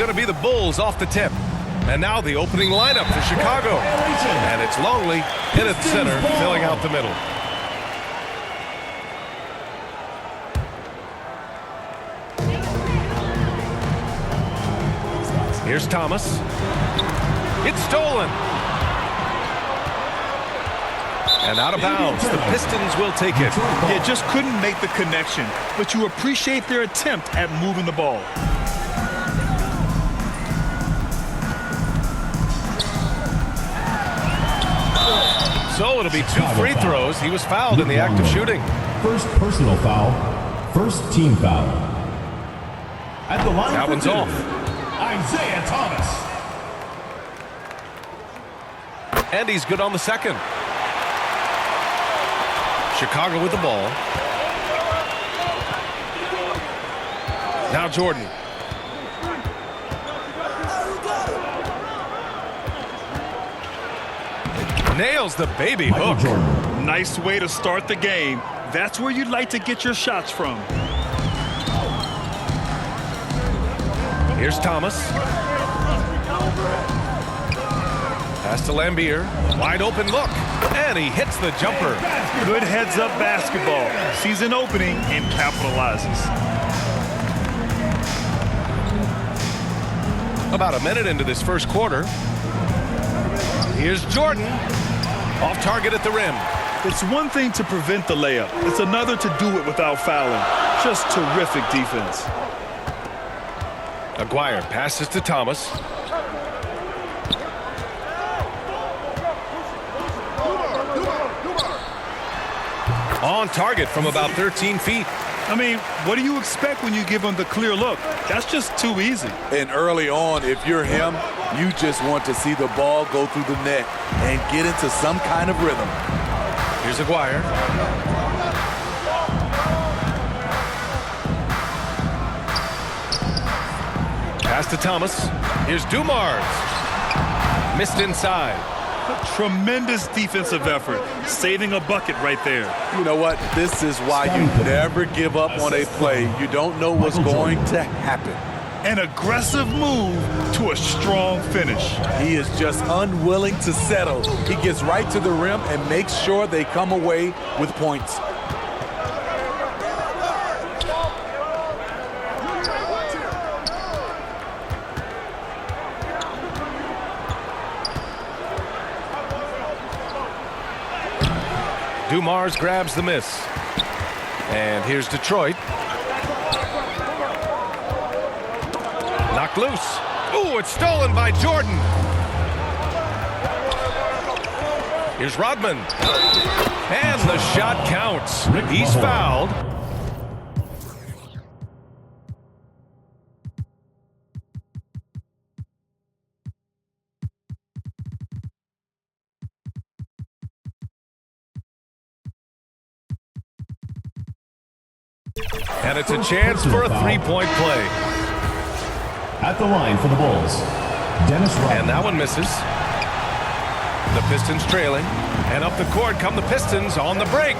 going to be the Bulls off the tip. And now the opening lineup for Chicago. And it's Longley in at center, filling out the middle. Here's Thomas. It's stolen. And out of bounds. The Pistons will take it. Yeah, just couldn't make the connection. But you appreciate their attempt at moving the ball. So it'll be 2 free throws. He was fouled in the act of shooting. First personal foul, first team foul. At the line that one's off. Isiah Thomas. And he's good on the second. Chicago with the ball. Now Jordan. Nails the baby hook. Nice way to start the game. That's where you'd like to get your shots from. Here's Thomas. Pass to Laimbeer. Wide open look. And he hits the jumper. Good heads-up basketball. Sees an opening and capitalizes. About a minute into this first quarter. Here's Jordan. Off target at the rim. It's one thing to prevent the layup. It's another to do it without fouling. Just terrific defense. Aguirre passes to Thomas. On target from about 13 feet. I mean, what do you expect when you give him the clear look? That's just too easy. And early on, if you're him, you just want to see the ball go through the net and get into some kind of rhythm. Here's Aguirre. Pass to Thomas. Here's Dumars. Missed inside. Tremendous defensive effort. Saving a bucket right there. You know what? This is why you never give up on a play. You don't know what's going to happen. An aggressive move to a strong finish. He is just unwilling to settle. He gets right to the rim and makes sure they come away with points. Dumars grabs the miss. And here's Detroit. Knocked loose. Ooh, it's stolen by Jordan. Here's Rodman. And the shot counts. He's fouled. And it's a chance for a three-point play. At the line for the Bulls, Dennis Rodman. And that one misses. The Pistons trailing. And up the court come the Pistons on the break.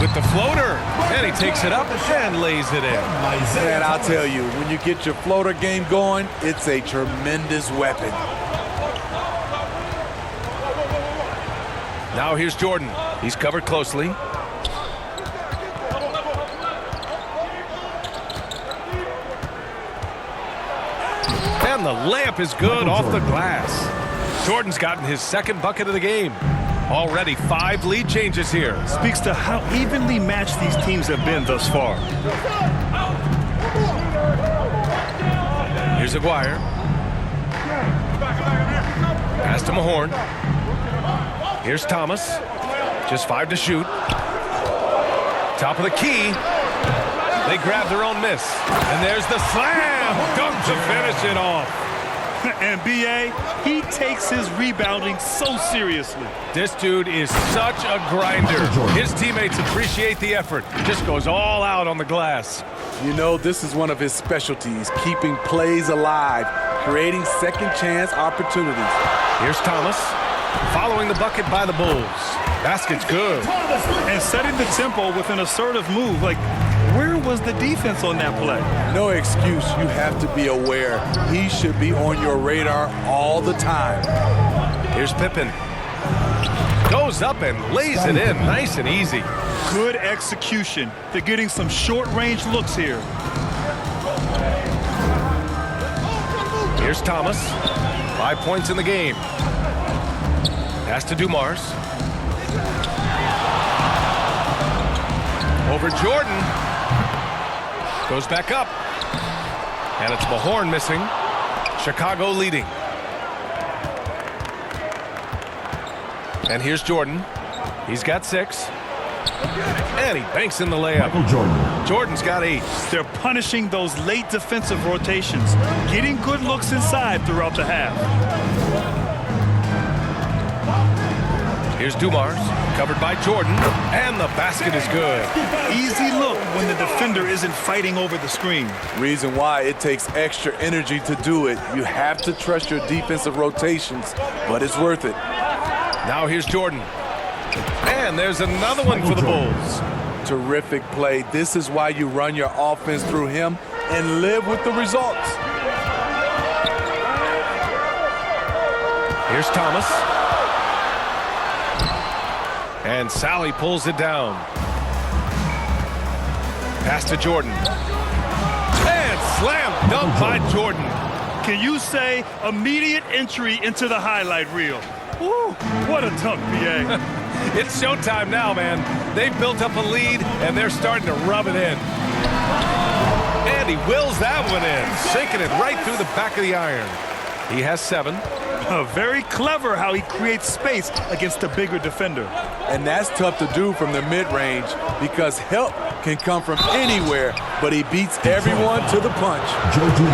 With the floater. And he takes it up and lays it in. And I'll tell you, when you get your floater game going, it's a tremendous weapon. Now here's Jordan. He's covered closely. And the layup is good off the glass. Jordan's gotten his second bucket of the game. Already 5 lead changes here. Speaks to how evenly matched these teams have been thus far. Here's Aguirre. Pass to Mahorn. Here's Thomas. Just 5 to shoot. Top of the key. They grab their own miss. And there's the slam dunk to finish it off. And B.A., he takes his rebounding so seriously. This dude is such a grinder. His teammates appreciate the effort. Just goes all out on the glass. You know, this is one of his specialties, keeping plays alive, creating second chance opportunities. Here's Thomas, following the bucket by the Bulls. Basket's good. And setting the tempo with an assertive move. Like, where was the defense on that play? No excuse. You have to be aware. He should be on your radar all the time. Here's Pippen. Goes up and lays it in, nice and easy. Good execution. They're getting some short-range looks here. Here's Thomas. 5 points in the game. Pass to Dumars. Over Jordan. Goes back up. And it's Mahorn missing. Chicago leading. And here's Jordan. He's got 6. And he banks in the layup. Jordan's got 8. They're punishing those late defensive rotations, getting good looks inside throughout the half. Here's Dumars, covered by Jordan, and the basket is good. Easy look when the defender isn't fighting over the screen. Reason why it takes extra energy to do it. You have to trust your defensive rotations, but it's worth it. Now here's Jordan. And there's another one for the Bulls. Terrific play. This is why you run your offense through him and live with the results. Here's Thomas. And Sally pulls it down. Pass to Jordan. And slam dunk by Jordan. Can you say immediate entry into the highlight reel? Woo, what a dunk, PA. It's showtime now, man. They've built up a lead, and they're starting to rub it in. And he wills that one in, sinking it right through the back of the iron. He has 7. Very clever how he creates space against a bigger defender. And that's tough to do from the mid-range because help can come from anywhere, but he beats everyone to the punch.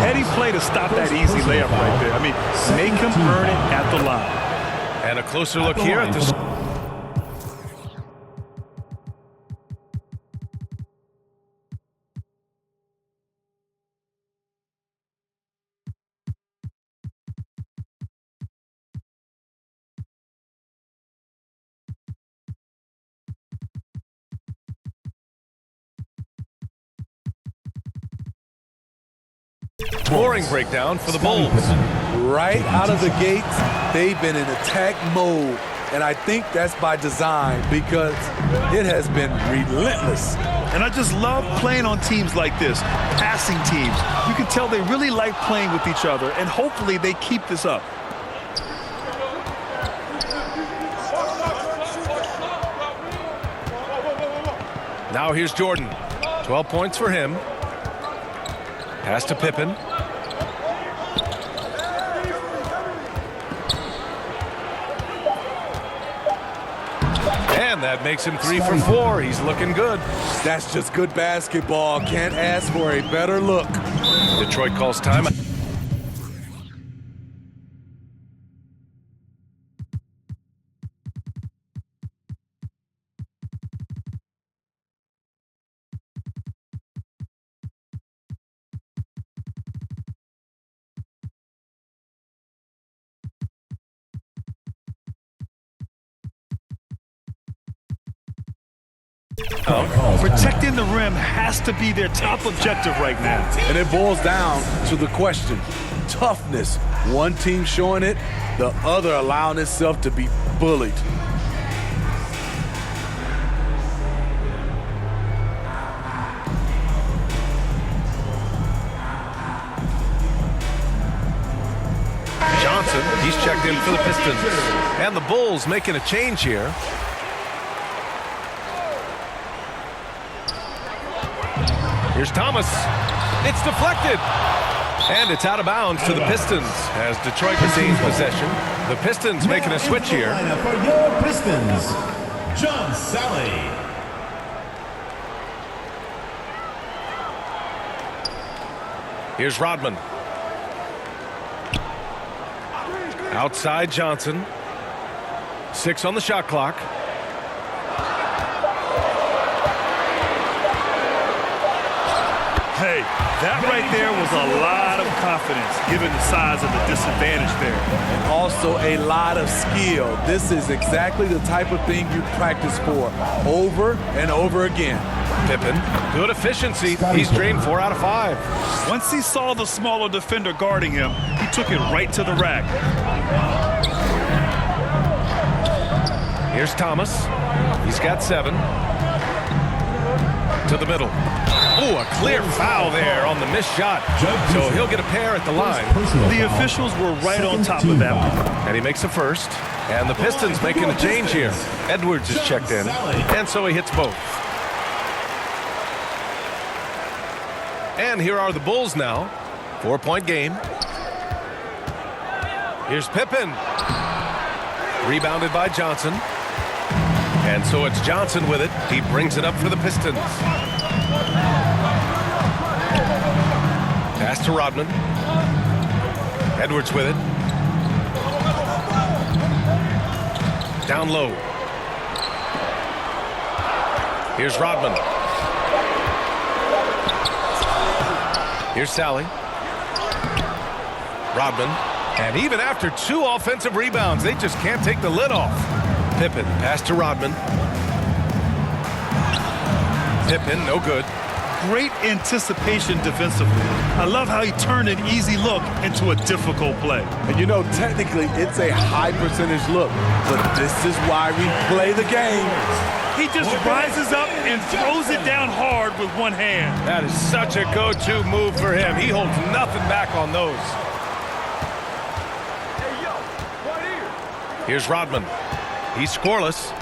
Heady play to stop that easy layup right there. I mean, make him earn it at the line. And a closer look here at the... Scoring breakdown for the Bulls. Right out of the gates, they've been in attack mode. And I think that's by design because it has been relentless. And I just love playing on teams like this, passing teams. You can tell they really like playing with each other, and hopefully they keep this up. Now here's Jordan. 12 points for him. Pass to Pippen. And that makes him 3 for 4. He's looking good. That's just good basketball. Can't ask for a better look. Detroit calls timeout. Protecting the rim has to be their top objective right now. And it boils down to the question, toughness. One team showing it, the other allowing itself to be bullied. Johnson, he's checked in for the Pistons. And the Bulls making a change here. Here's Thomas. It's deflected. And it's out of bounds to the Pistons as Detroit retains possession. The Pistons making a switch here. For your Pistons, John Sally. Here's Rodman. Outside Johnson. 6 on the shot clock. Hey, that right there was a lot of confidence, given the size of the disadvantage there. And also a lot of skill. This is exactly the type of thing you practice for over and over again. Pippen, good efficiency. He's drained 4 out of 5. Once he saw the smaller defender guarding him, he took it right to the rack. Here's Thomas. He's got 7. To the middle. Oh, a clear foul there on the missed shot. So he'll get a pair at the line. The officials were right on top of that one. And he makes a first. And the Pistons making a change here. Edwards is checked in. And so he hits both. And here are the Bulls now. 4-point game. Here's Pippen. Rebounded by Johnson. And so it's Johnson with it. He brings it up for the Pistons. Pass to Rodman. Edwards with it. Down low. Here's Rodman. Here's Sally. Rodman. And even after 2 offensive rebounds, they just can't take the lid off. Pippen, pass to Rodman. Pippen, no good. Great anticipation defensively. I love how he turned an easy look into a difficult play. And you know, technically, it's a high percentage look, but this is why we play the game. He just rises up and throws it down hard with one hand. That is such a go-to move for him. He holds nothing back on those. Here's Rodman. He's scoreless.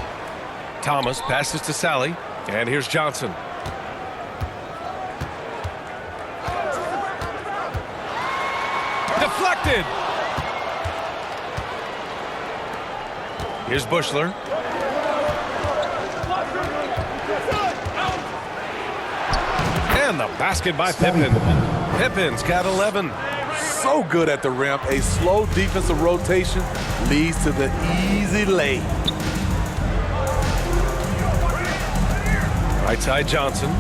Thomas passes to Sally. And here's Johnson. Deflected. Here's Bushler. And the basket by Pippen. Pippen's got 11. So good at the rim. A slow defensive rotation leads to the easy lay. Right side Johnson.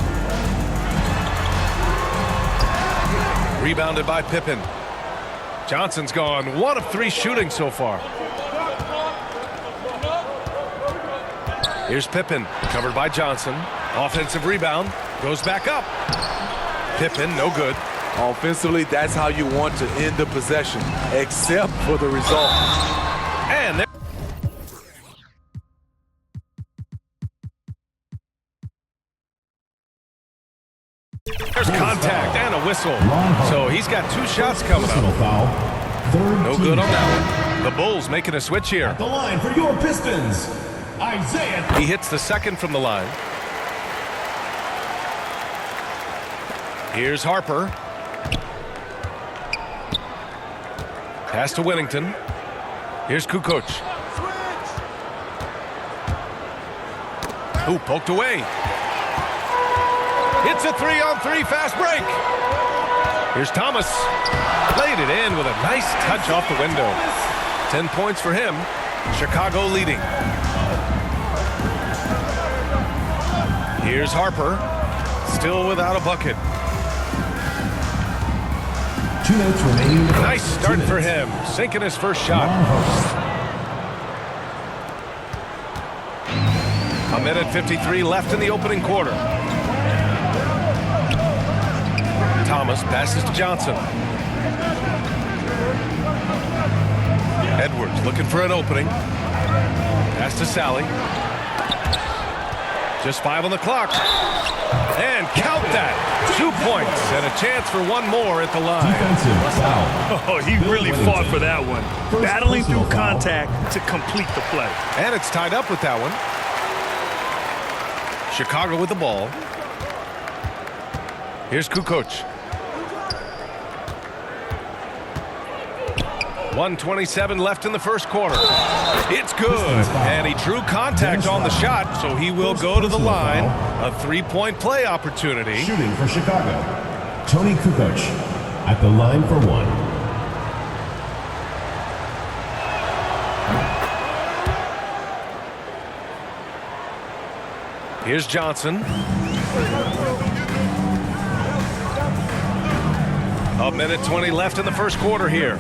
Rebounded by Pippen. Johnson's gone 1 of 3 shooting so far. Here's Pippen, covered by Johnson. Offensive rebound, goes back up. Pippen, no good. Offensively, that's how you want to end the possession, except for the result. And there's contact and a whistle. So he's got 2 shots coming up. No good on that one. The Bulls making a switch here. At the line for your Pistons, Isiah. He hits the second from the line. Here's Harper. Pass to Whittington. Here's Kukoc. Ooh, poked away. It's a 3-on-3 fast break. Here's Thomas. Played it in with a nice touch off the window. 10 points for him. Chicago leading. Here's Harper. Still without a bucket. 2 minutes remaining. Nice start for him. Sinking his first shot. A minute 53 left in the opening quarter. Thomas passes to Johnson. Edwards looking for an opening. Pass to Sally. Just 5 on the clock. And count that. 2 points and a chance for 1 more at the line. Oh, he really fought for that one. Battling through contact to complete the play. And it's tied up with that one. Chicago with the ball. Here's Kukoc. 1:27 left in the first quarter. It's good. And he drew contact on the shot, so he will go to the line. A 3-point play opportunity. Shooting for Chicago, Tony Kukoc at the line for 1. Here's Johnson. A minute 20 left in the first quarter here.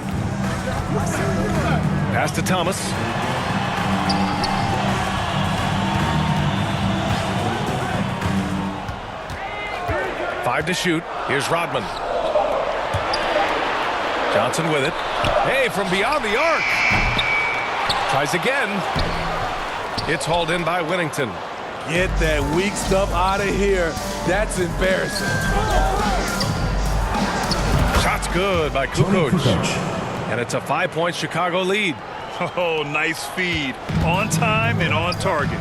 Pass to Thomas. 5 to shoot. Here's Rodman. Johnson with it. Hey, from beyond the arc. Tries again. It's hauled in by Whittington. Get that weak stuff out of here. That's embarrassing. Shot's good by Kukoc. And it's a 5-point Chicago lead. Oh, nice feed. On time and on target.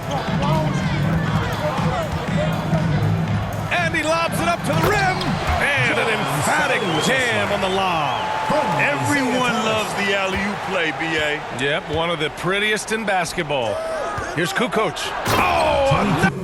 And he lobs it up to the rim. And an emphatic jam on the lob. Everyone loves the alley-oop play, B.A. Yep, one of the prettiest in basketball. Here's Kukoc. Oh!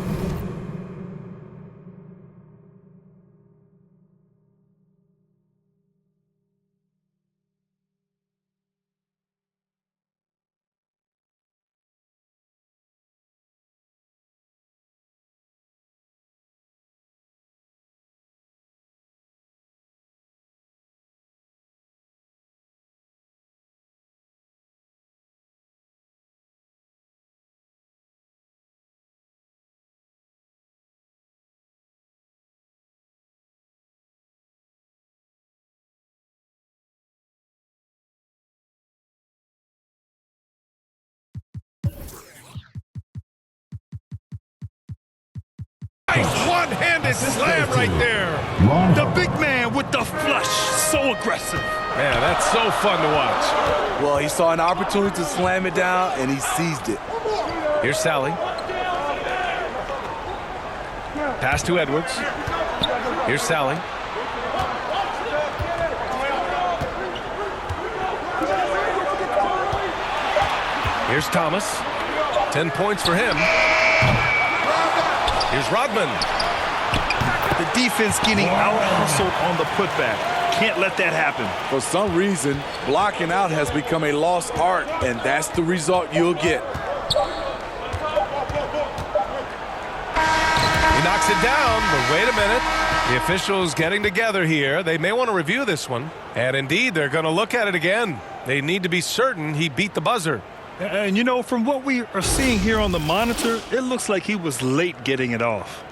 Nice one-handed slam right there. The big man with the flush. So aggressive. Man, that's so fun to watch. Well, he saw an opportunity to slam it down, and he seized it. Here's Sally. Pass to Edwards. Here's Sally. Here's Thomas. 10 points for him. Here's Rodman. The defense getting out-hustled on the putback. Can't let that happen. For some reason, blocking out has become a lost art, and that's the result you'll get. He knocks it down, but wait a minute. The officials getting together here. They may want to review this one. And indeed, they're going to look at it again. They need to be certain he beat the buzzer. And, you know, from what we are seeing here on the monitor, it looks like he was late getting it off.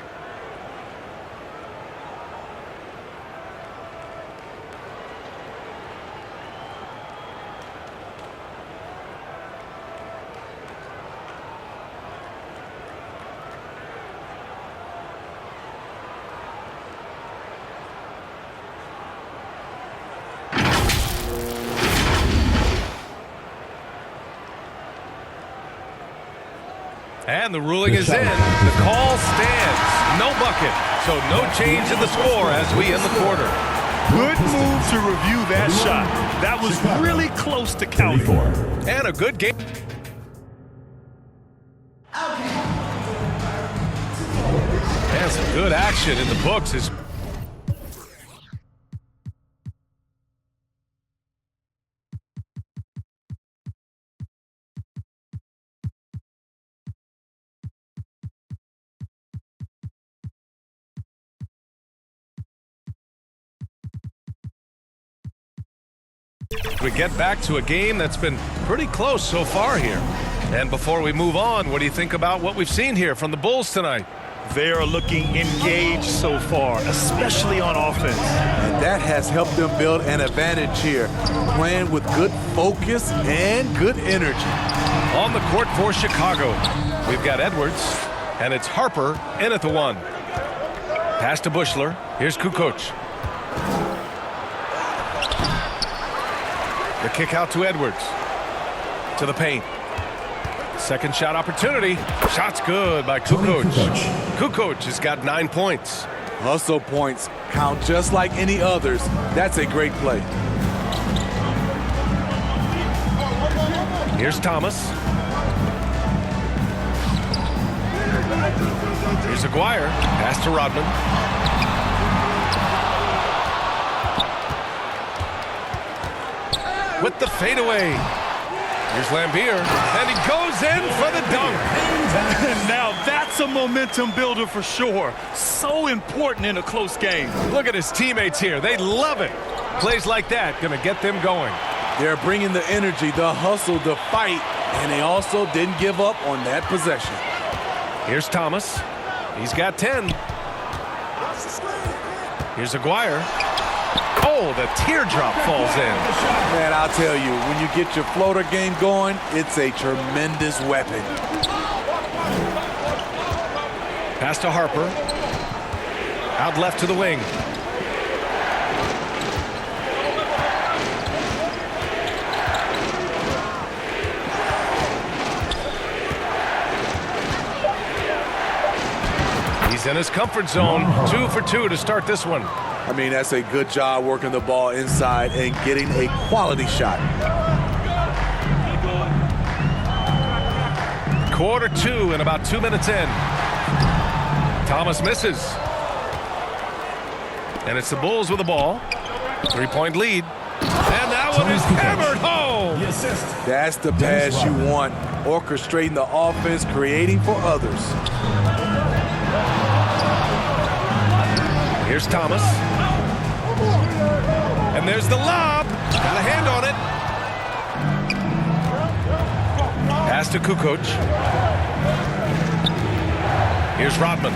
And the ruling is in. The call stands. No bucket. So no change in the score as we end the quarter. Good move to review that shot. That was really close to counting. And a good game. And some good action in the books is we get back to a game that's been pretty close so far here. And before we move on, what do you think about what we've seen here from the Bulls tonight? They are looking engaged so far, especially on offense. And that has helped them build an advantage here, playing with good focus and good energy. On the court for Chicago, we've got Edwards, and it's Harper in at the 1. Pass to Bushler. Here's Kukoc. The kick out to Edwards. To the paint. Second shot opportunity. Shot's good by Kukoc. Kukoc has got 9 points. Hustle points count just like any others. That's a great play. Here's Thomas. Here's Aguirre. Pass to Rodman. With the fadeaway. Here's Laimbeer, and he goes in for the dunk. Now that's a momentum builder for sure. So important in a close game. Look at his teammates here. They love it. Plays like that going to get them going. They're bringing the energy, the hustle, the fight, and they also didn't give up on that possession. Here's Thomas. He's got 10. Here's Aguirre. Oh, the teardrop falls in. Man, I'll tell you, when you get your floater game going, it's a tremendous weapon. Pass to Harper. Out left to the wing. He's in his comfort zone. 2 for 2 to start this one. I mean, that's a good job working the ball inside and getting a quality shot. Quarter 2 and about 2 minutes in. Thomas misses. And it's the Bulls with the ball. 3-point lead. And that one is hammered home. That's the pass you want. Orchestrating the offense, creating for others. Here's Thomas. And there's the lob. Got a hand on it. Pass to Kukoc. Here's Rodman.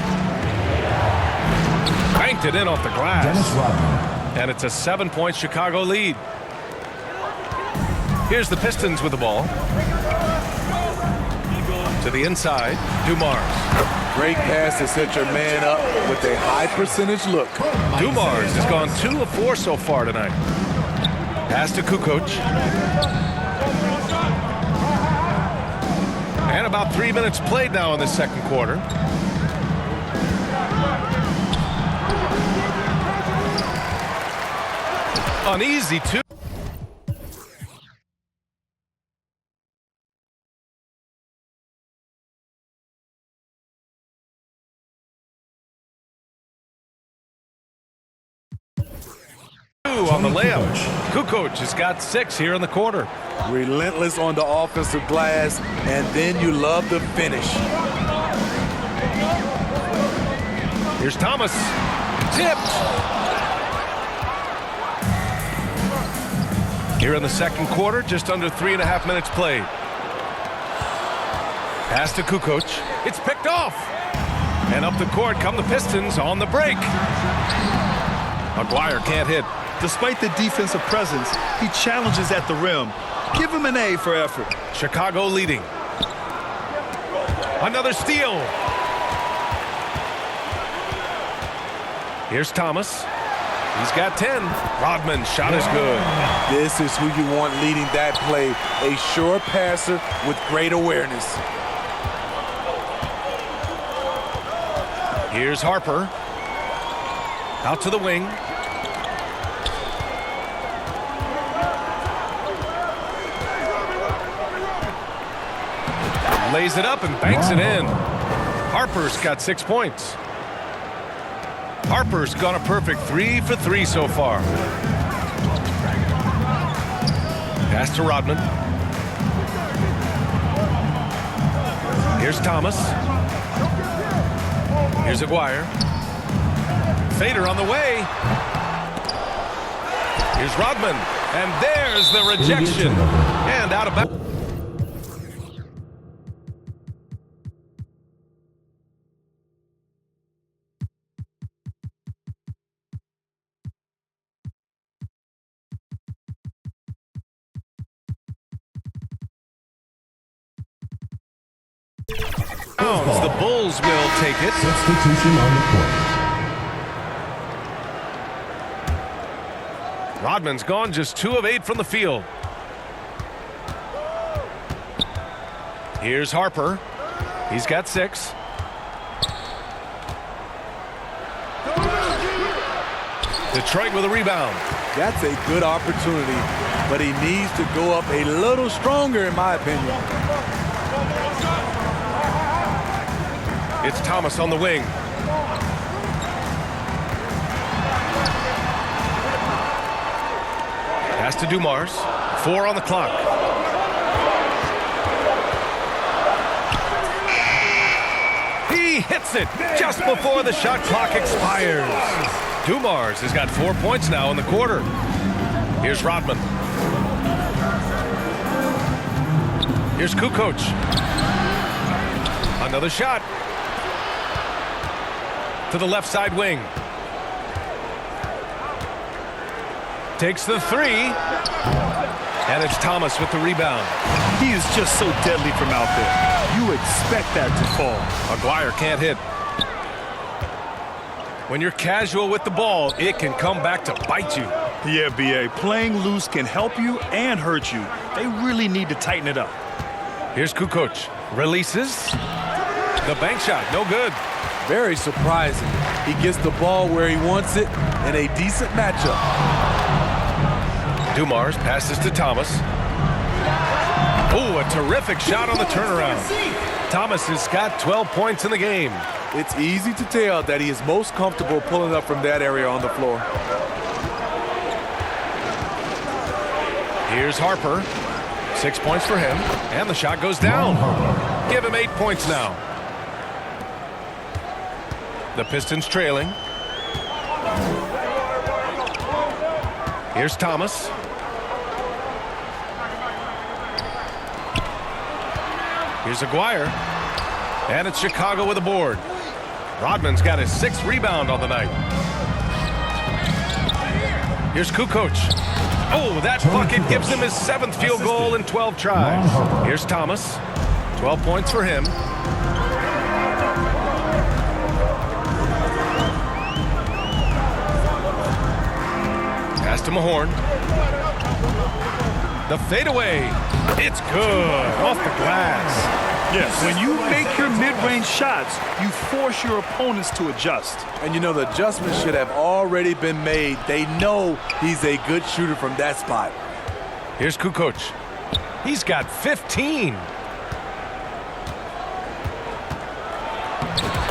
Banked it in off the glass. Dennis Rodman. And it's a 7-point Chicago lead. Here's the Pistons with the ball. To the inside, Dumars. Great pass to set your man up with a high percentage look. Dumars has gone 2 of 4 so far tonight. Pass to Kukoc. And about 3 minutes played now in the second quarter. Uneasy too. On the layup. Kukoc has got 6 here in the quarter. Relentless on the offensive glass, and then you love the finish. Here's Thomas. Tipped. Here in the second quarter, just under 3.5 minutes played. Pass to Kukoc. It's picked off. And up the court come the Pistons on the break. Aguirre can't hit. Despite the defensive presence, he challenges at the rim. Give him an A for effort. Chicago leading. Another steal. Here's Thomas. He's got 10. Rodman shot is good. This is who you want leading that play. A sure passer with great awareness. Here's Harper. Out to the wing. Lays it up and banks it in. Harper's got 6 points. Harper's gone a perfect 3 for 3 so far. Pass to Rodman. Here's Thomas. Here's Aguirre. Fader on the way. Here's Rodman. And there's the rejection. And out of bounds. The Bulls will take it. Substitution on the court. Rodman's gone just 2 of 8 from the field. Here's Harper. He's got 6. Detroit with a rebound. That's a good opportunity, but he needs to go up a little stronger, in my opinion. It's Thomas on the wing. Pass to Dumars. 4 on the clock. He hits it just before the shot clock expires. Dumars has got 4 points now in the quarter. Here's Rodman. Here's Kukoc. Another shot. To the left side wing. Takes the three. And it's Thomas with the rebound. He is just so deadly from out there. You expect that to fall. Maguire can't hit. When you're casual with the ball, it can come back to bite you. Yeah, B.A. Playing loose can help you and hurt you. They really need to tighten it up. Here's Kukoc. Releases. The bank shot, no good. Very surprising. He gets the ball where he wants it in a decent matchup. Dumars passes to Thomas. Oh, a terrific shot on the turnaround. Thomas has got 12 points in the game. It's easy to tell that he is most comfortable pulling up from that area on the floor. Here's Harper. 6 points for him. And the shot goes down. Give him 8 points now. The Pistons trailing. Here's Thomas. Here's Aguirre. And it's Chicago with a board. Rodman's got his 6th rebound on the night. Here's Kukoc. Oh, that bucket gives him his 7th field goal in 12 tries. Here's Thomas. 12 points for him. Pass to Mahorn. The fadeaway. It's good. Off the glass. Yes, when you make your mid-range shots, you force your opponents to adjust. And you know the adjustments should have already been made. They know he's a good shooter from that spot. Here's Kukoc. He's got 15.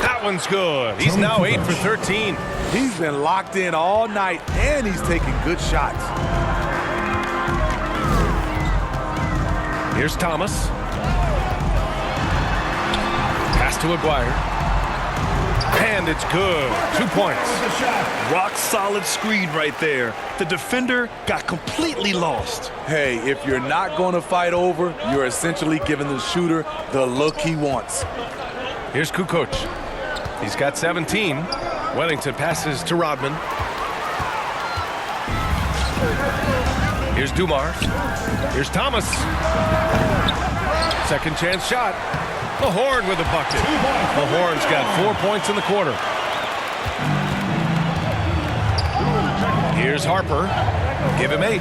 That one's good. He's now 8 for 13. He's been locked in all night, and he's taking good shots. Here's Thomas. Pass to Aguirre. And it's good. 2 points. Rock solid screen right there. The defender got completely lost. Hey, if you're not going to fight over, you're essentially giving the shooter the look he wants. Here's Kukoc. He's got 17. Wellington passes to Rodman. Here's Dumars. Here's Thomas. Second chance shot. Mahorn with a bucket. Mahorn's got 4 points in the quarter. Here's Harper. Give him 8.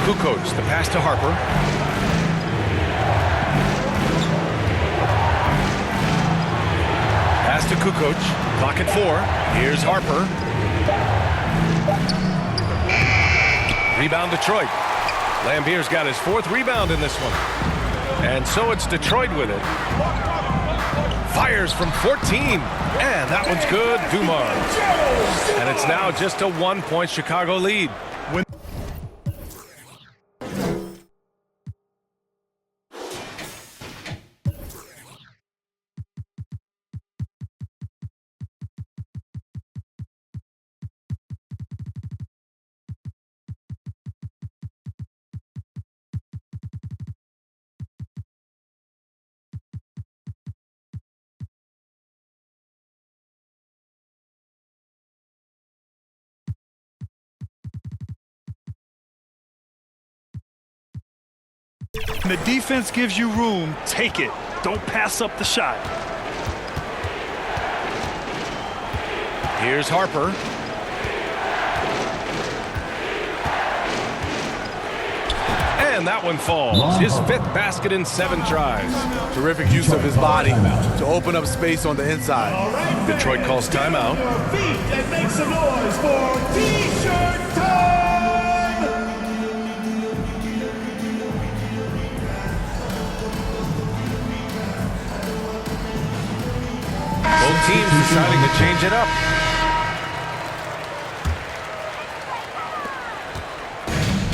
Kukoc, the pass to Harper. Pass to Kukoc. Clock at 4. Here's Harper. Rebound Detroit. Laimbeer's got his 4th rebound in this one. And so it's Detroit with it. Fires from 14. And that one's good. Dumars. And it's now just a 1-point Chicago lead. When the defense gives you room, take it. Don't pass up the shot. Here's Harper. And that one falls. His 5th basket in 7 tries. Terrific use of his body to open up space on the inside. Detroit calls timeout. And make some noise for T-shirt time! Both teams deciding to change it up.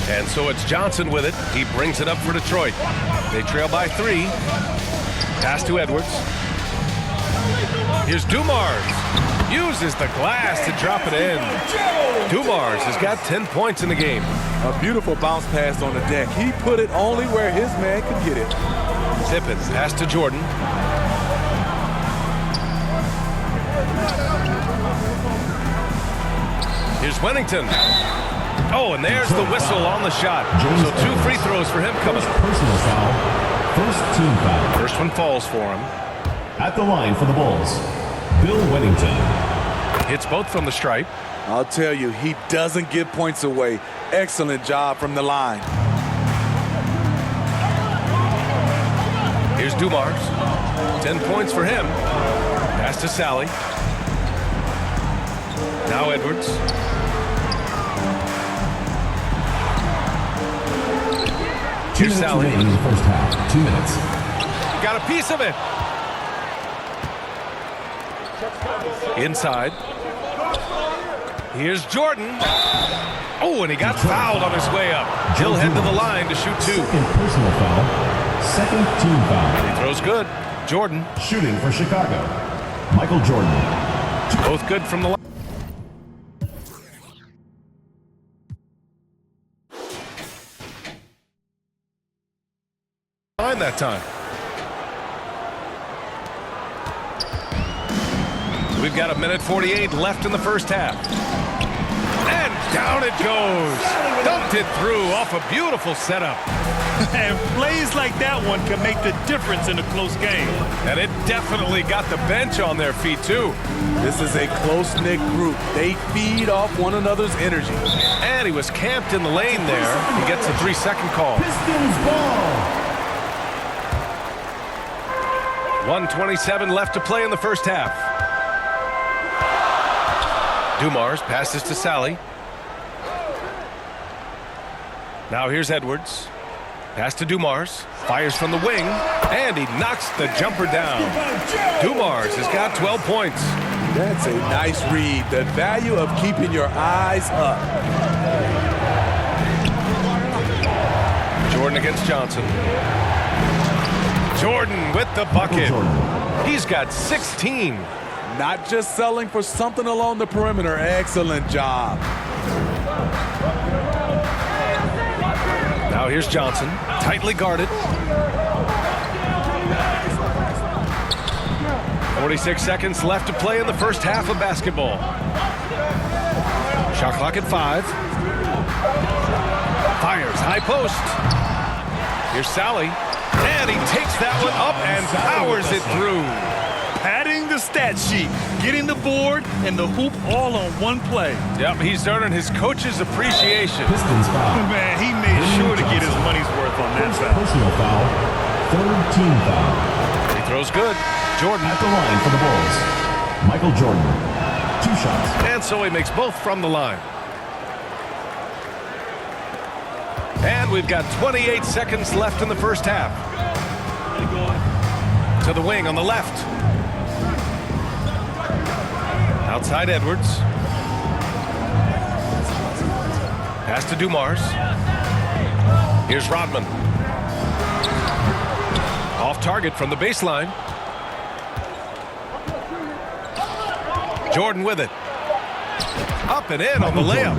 And so it's Johnson with it. He brings it up for Detroit. They trail by 3. Pass to Edwards. Here's Dumars. Uses the glass to drop it in. Dumars has got 10 points in the game. A beautiful bounce pass on the deck. He put it only where his man could get it. Tippett pass to Jordan. Here's Wennington. Oh, and there's the whistle on the shot. So 2 free throws for him coming up. Personal foul. First team foul. First one falls for him. At the line for the Bulls, Bill Wennington. Hits both from the stripe. I'll tell you, he doesn't give points away. Excellent job from the line. Here's Dumars. 10 points for him. Pass to Sally. Now Edwards. Here's Sally. In the first half. 2 minutes. Got a piece of it. Inside. Here's Jordan. Oh, and he got fouled on his way up. He'll head to the line to shoot 2. Second personal foul. Second team foul. He throws good. Jordan. Shooting for Chicago, Michael Jordan. Both good from the line. That time. We've got 1:48 left in the first half. And down it goes. Dumped it through off a beautiful setup. And plays like that one can make the difference in a close game. And it definitely got the bench on their feet, too. This is a close-knit group. They feed off one another's energy. And he was camped in the lane there. He gets a 3-second call. Pistons ball. 1:27 left to play in the first half. Dumars passes to Sally. Now here's Edwards. Pass to Dumars. Fires from the wing. And he knocks the jumper down. Dumars has got 12 points. That's a nice read. The value of keeping your eyes up. Jordan against Johnson. Jordan with the bucket. He's got 16. Not just selling for something along the perimeter. Excellent job. Now here's Johnson. Tightly guarded. 46 seconds left to play in the first half of basketball. Shot clock at 5. Fires high post. Here's Sally. And he takes that one up and powers it through. Padding the stat sheet, getting the board and the hoop all on one play. Yep, he's earning his coach's appreciation. Pistons foul. Man, he made sure to get his money's worth on that foul. Personal foul. Third team foul. He throws good. Jordan. At the line for the Bulls, Michael Jordan. 2 shots. And so he makes both from the line. And we've got 28 seconds left in the first half. To the wing on the left. Outside Edwards. Pass to Dumars. Here's Rodman. Off target from the baseline. Jordan with it. Up and in on the layup.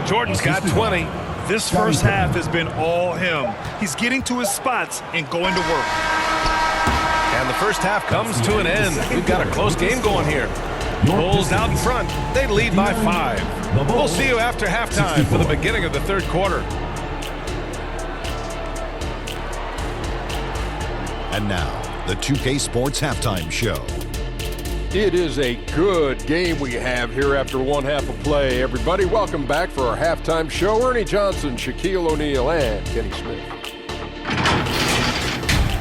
Jordan's got 20. This first half has been all him. He's getting to his spots and going to work. And the first half comes to an end. We've got a close game going here. Bulls out in front. They lead by 5. We'll see you after halftime for the beginning of the third quarter. And now, the 2K Sports Halftime Show. It is a good game we have here after one half of play. Everybody, welcome back for our halftime show. Ernie Johnson, Shaquille O'Neal, and Kenny Smith.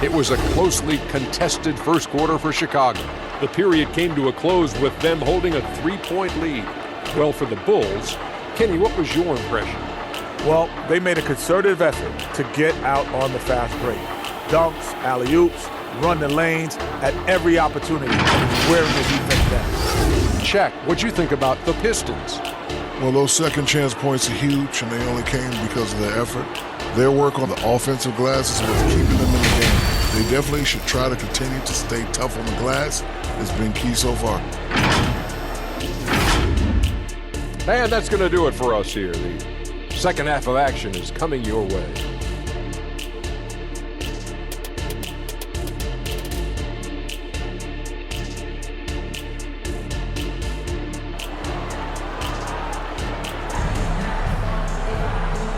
It was a closely contested first quarter for Chicago. The period came to a close with them holding a 3-point lead. Well, for the Bulls, Kenny, what was your impression? Well, they made a concerted effort to get out on the fast break. Dunks, alley-oops, run the lanes at every opportunity, wearing the defense down. Shaq, what'd you think about the Pistons? Well, those second chance points are huge, and they only came because of their effort. Their work on the offensive glass is what's keeping them in the game. They definitely should try to continue to stay tough on the glass. It's been key so far. And that's going to do it for us here. The second half of action is coming your way.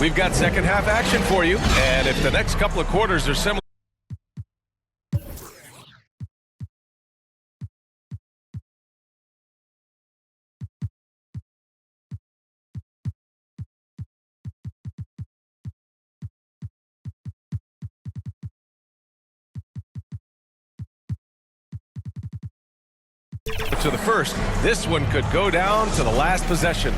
We've got second half action for you, and if the next couple of quarters are similar. To the first, this one could go down to the last possession.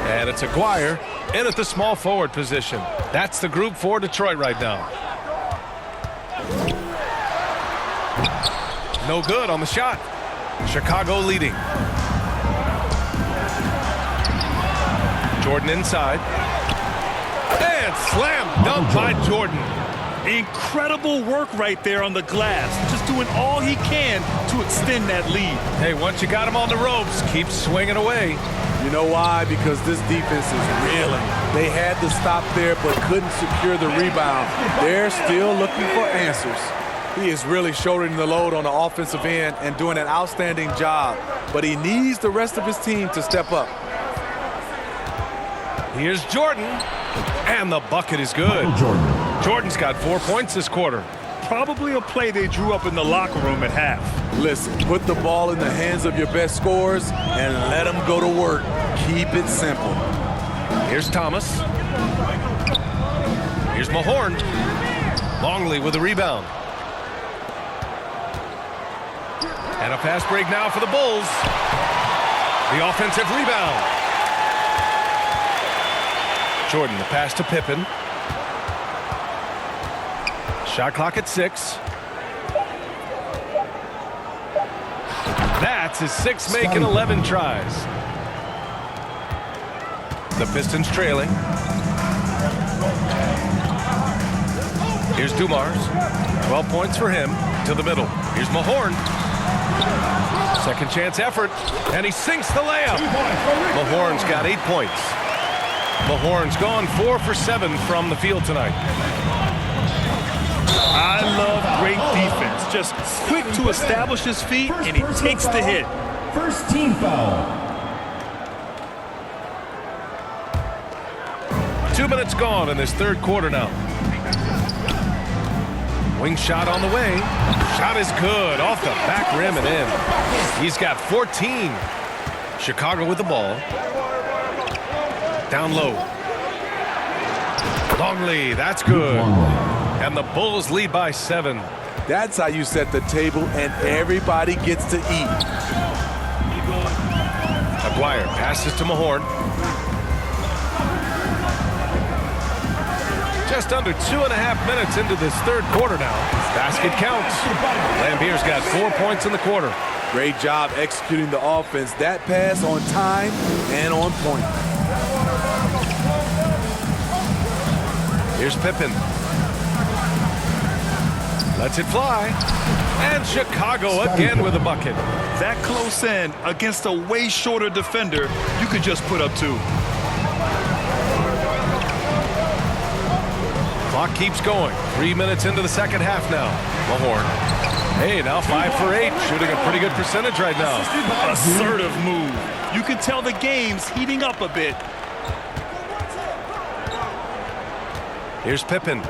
And it's Aguirre in at the small forward position. That's the group for Detroit right now. No good on the shot. Chicago leading. Jordan inside. And slam dunk by Jordan. Incredible work right there on the glass. Just doing all he can to extend that lead. Hey, once you got him on the ropes, keep swinging away. You know why? Because this defense is reeling. They had to stop there but couldn't secure the rebound. They're still looking for answers. He is really shouldering the load on the offensive end and doing an outstanding job. But he needs the rest of his team to step up. Here's Jordan. And the bucket is good. Jordan's got 4 points this quarter. Probably a play they drew up in the locker room at half. Listen, put the ball in the hands of your best scorers and let them go to work. Keep it simple. Here's Thomas. Here's Mahorn. Longley with a rebound. And a fast break now for the Bulls. The offensive rebound. Jordan, the pass to Pippen. Shot clock at 6. That's his 6th make in 11 tries. The Pistons trailing. Here's Dumars. 12 points for him. To the middle. Here's Mahorn. Second chance effort. And he sinks the layup. Mahorn's got 8 points. Mahorn's gone 4 for 7 from the field tonight. I love great defense. Just quick to establish his feet, and he takes the hit. First team foul. 2 minutes gone in this third quarter now. Wing shot on the way. Shot is good. Off the back rim and in. He's got 14. Chicago with the ball. Down low. Longley, that's good. And the Bulls lead by 7. That's how you set the table and everybody gets to eat. Aguirre passes to Mahorn. Just under 2.5 minutes into this third quarter now. Basket counts. Laimbeer's got 4 points in the quarter. Great job executing the offense. That pass on time and on point. Here's Pippen. Lets it fly. And Chicago again with a bucket. That close in against a way shorter defender, you could just put up 2. Clock keeps going. 3 minutes into the second half now. Mahorn. Hey, now 5 for 8. Shooting a pretty good percentage right now. Assertive move. You can tell the game's heating up a bit. Here's Pippen.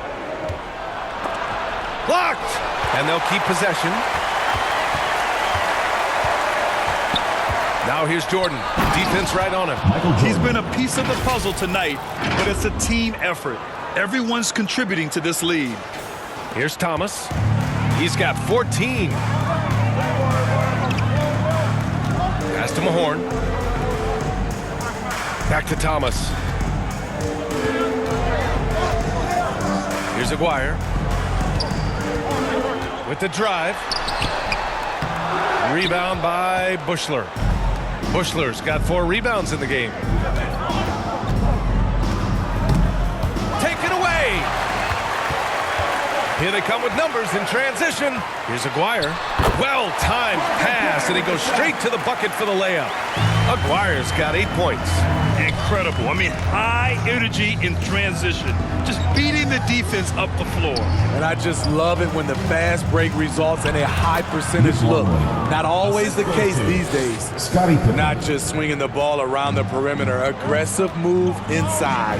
Blocked! And they'll keep possession. Now here's Jordan. Defense right on him. He's been a piece of the puzzle tonight, but it's a team effort. Everyone's contributing to this lead. Here's Thomas. He's got 14. Pass to Mahorn. Back to Thomas. Here's Aguirre. With the drive. Rebound by Bushler. Bushler's got 4 rebounds in the game. Taken away. Here they come with numbers in transition. Here's Aguirre. Well-timed pass, and he goes straight to the bucket for the layup. Maguire's got 8 points. Incredible. I mean, high energy in transition. Just beating the defense up the floor. And I just love it when the fast break results in a high percentage look. Not always the case these days. Not just swinging the ball around the perimeter. Aggressive move inside.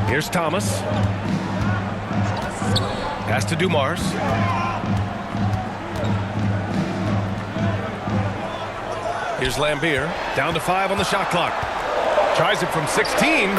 Here's Thomas. Pass to Dumars. Here's Laimbeer. Down to 5 on the shot clock. Tries it from 16.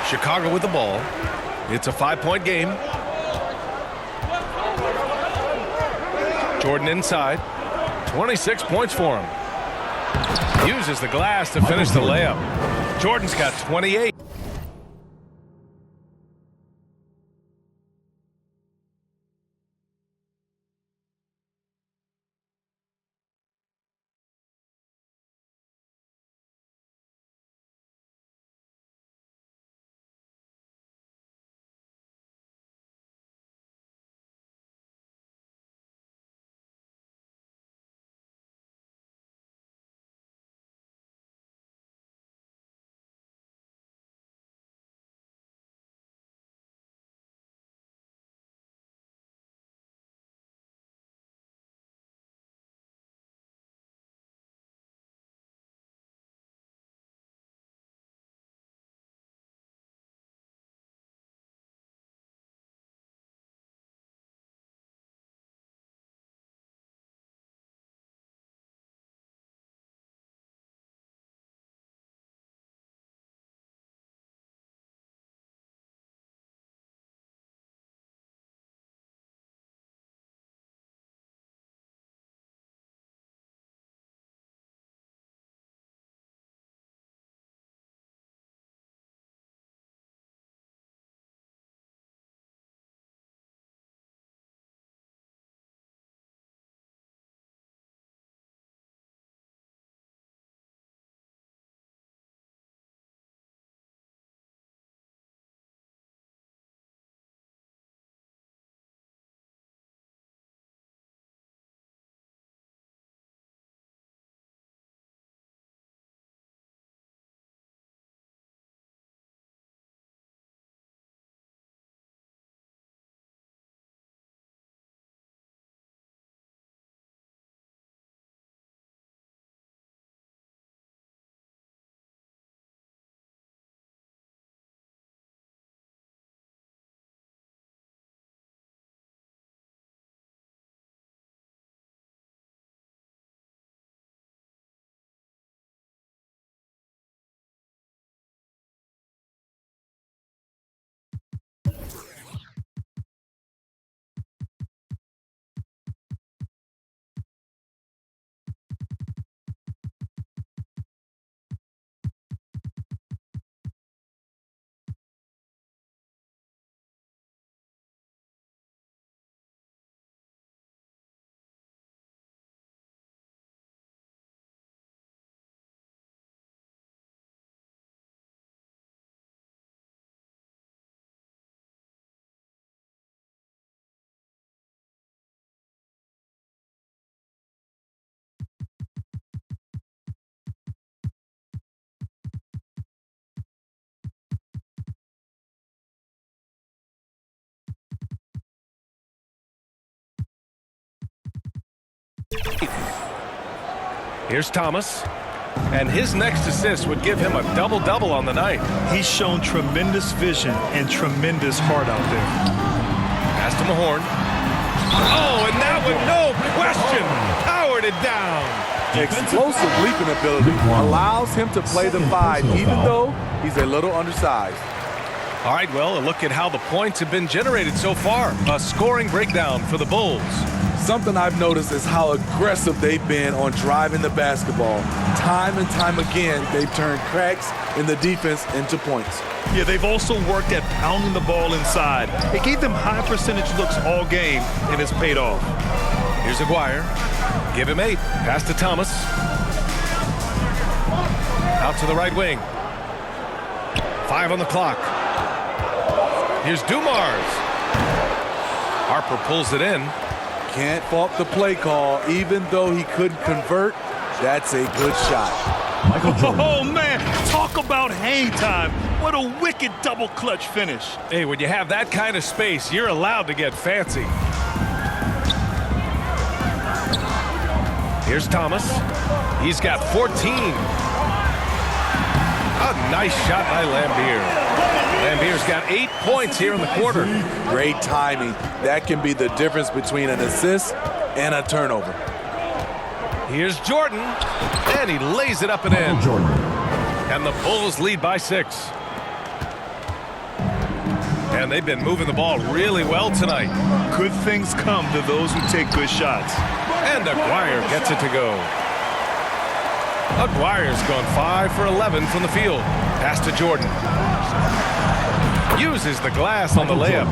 Chicago with the ball. It's a 5-point game. Jordan inside. 26 points for him. Uses the glass to finish the layup. Jordan's got 28. Here's Thomas, and his next assist would give him a double-double on the night. He's shown tremendous vision and tremendous heart out there. Pass to Mahorn. Oh, and that one, no question, powered it down. Explosive leaping ability allows him to play the 5, even though he's a little undersized. All right, well, a look at how the points have been generated so far. A scoring breakdown for the Bulls. Something I've noticed is how aggressive they've been on driving the basketball. Time and time again, they've turned cracks in the defense into points. Yeah, they've also worked at pounding the ball inside. It gave them high percentage looks all game, and it's paid off. Here's Aguirre. Give him 8. Pass to Thomas. Out to the right wing. 5 on the clock. Here's Dumars. Harper pulls it in. Can't fault the play call. Even though he couldn't convert, that's a good shot. Michael Jordan. Oh, man, talk about hang time. What a wicked double clutch finish. Hey, when you have that kind of space, you're allowed to get fancy. Here's Thomas. He's got 14. A nice shot by Laimbeer. Laimbeer's got 8 points here in the quarter. Great timing. That can be the difference between an assist and a turnover. Here's Jordan, and he lays it up and in. Jordan. And the Bulls lead by 6. And they've been moving the ball really well tonight. Good things come to those who take good shots. And Aguirre gets it to go. Aguirre's gone 5 for 11 from the field. Pass to Jordan. Uses the glass on the layup.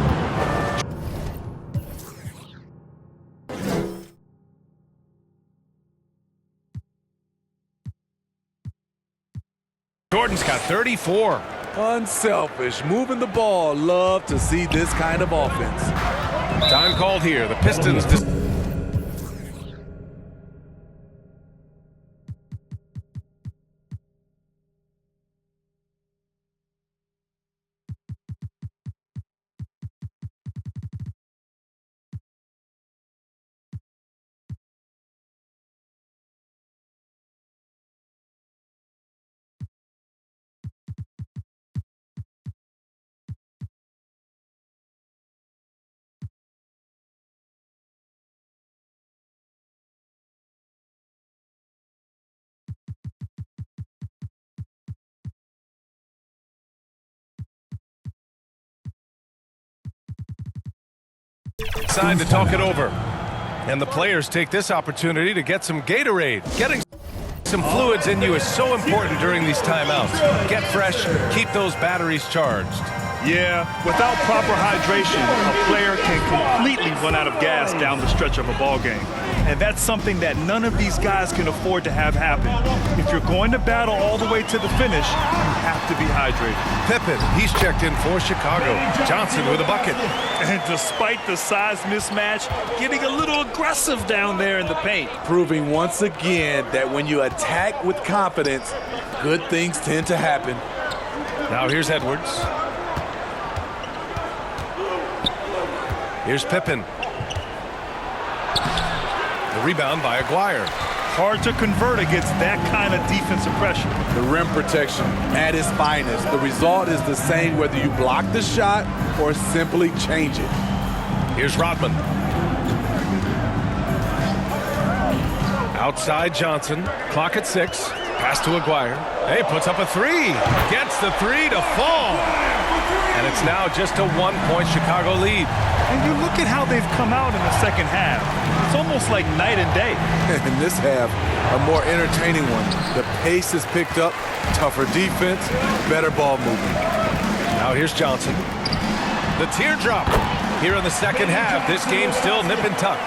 Jordan's got 34. Unselfish, moving the ball. Love to see this kind of offense. Time called here. The Pistons decide to talk it over. And the players take this opportunity to get some Gatorade. Getting some fluids in you is so important during these timeouts. Get fresh, keep those batteries charged. Yeah, without proper hydration, a player can completely run out of gas down the stretch of a ball game. And that's something that none of these guys can afford to have happen. If you're going to battle all the way to the finish, you have to be hydrated. Pippen, he's checked in for Chicago. Johnson with a bucket. And despite the size mismatch, getting a little aggressive down there in the paint. Proving once again that when you attack with confidence, good things tend to happen. Now here's Edwards. Here's Pippen. The rebound by Aguirre. Hard to convert against that kind of defensive pressure. The rim protection at its finest. The result is the same whether you block the shot or simply change it. Here's Rodman. Outside Johnson. Clock at 6. Pass to Aguirre. Hey, puts up a 3. Gets the 3 to fall. And it's now just a 1-point Chicago lead. And you look at how they've come out in the second half. It's almost like night and day. In this half, a more entertaining one. The pace is picked up, tougher defense, better ball movement. Now here's Johnson. The teardrop. Here in the second half, this game's still nip and tuck.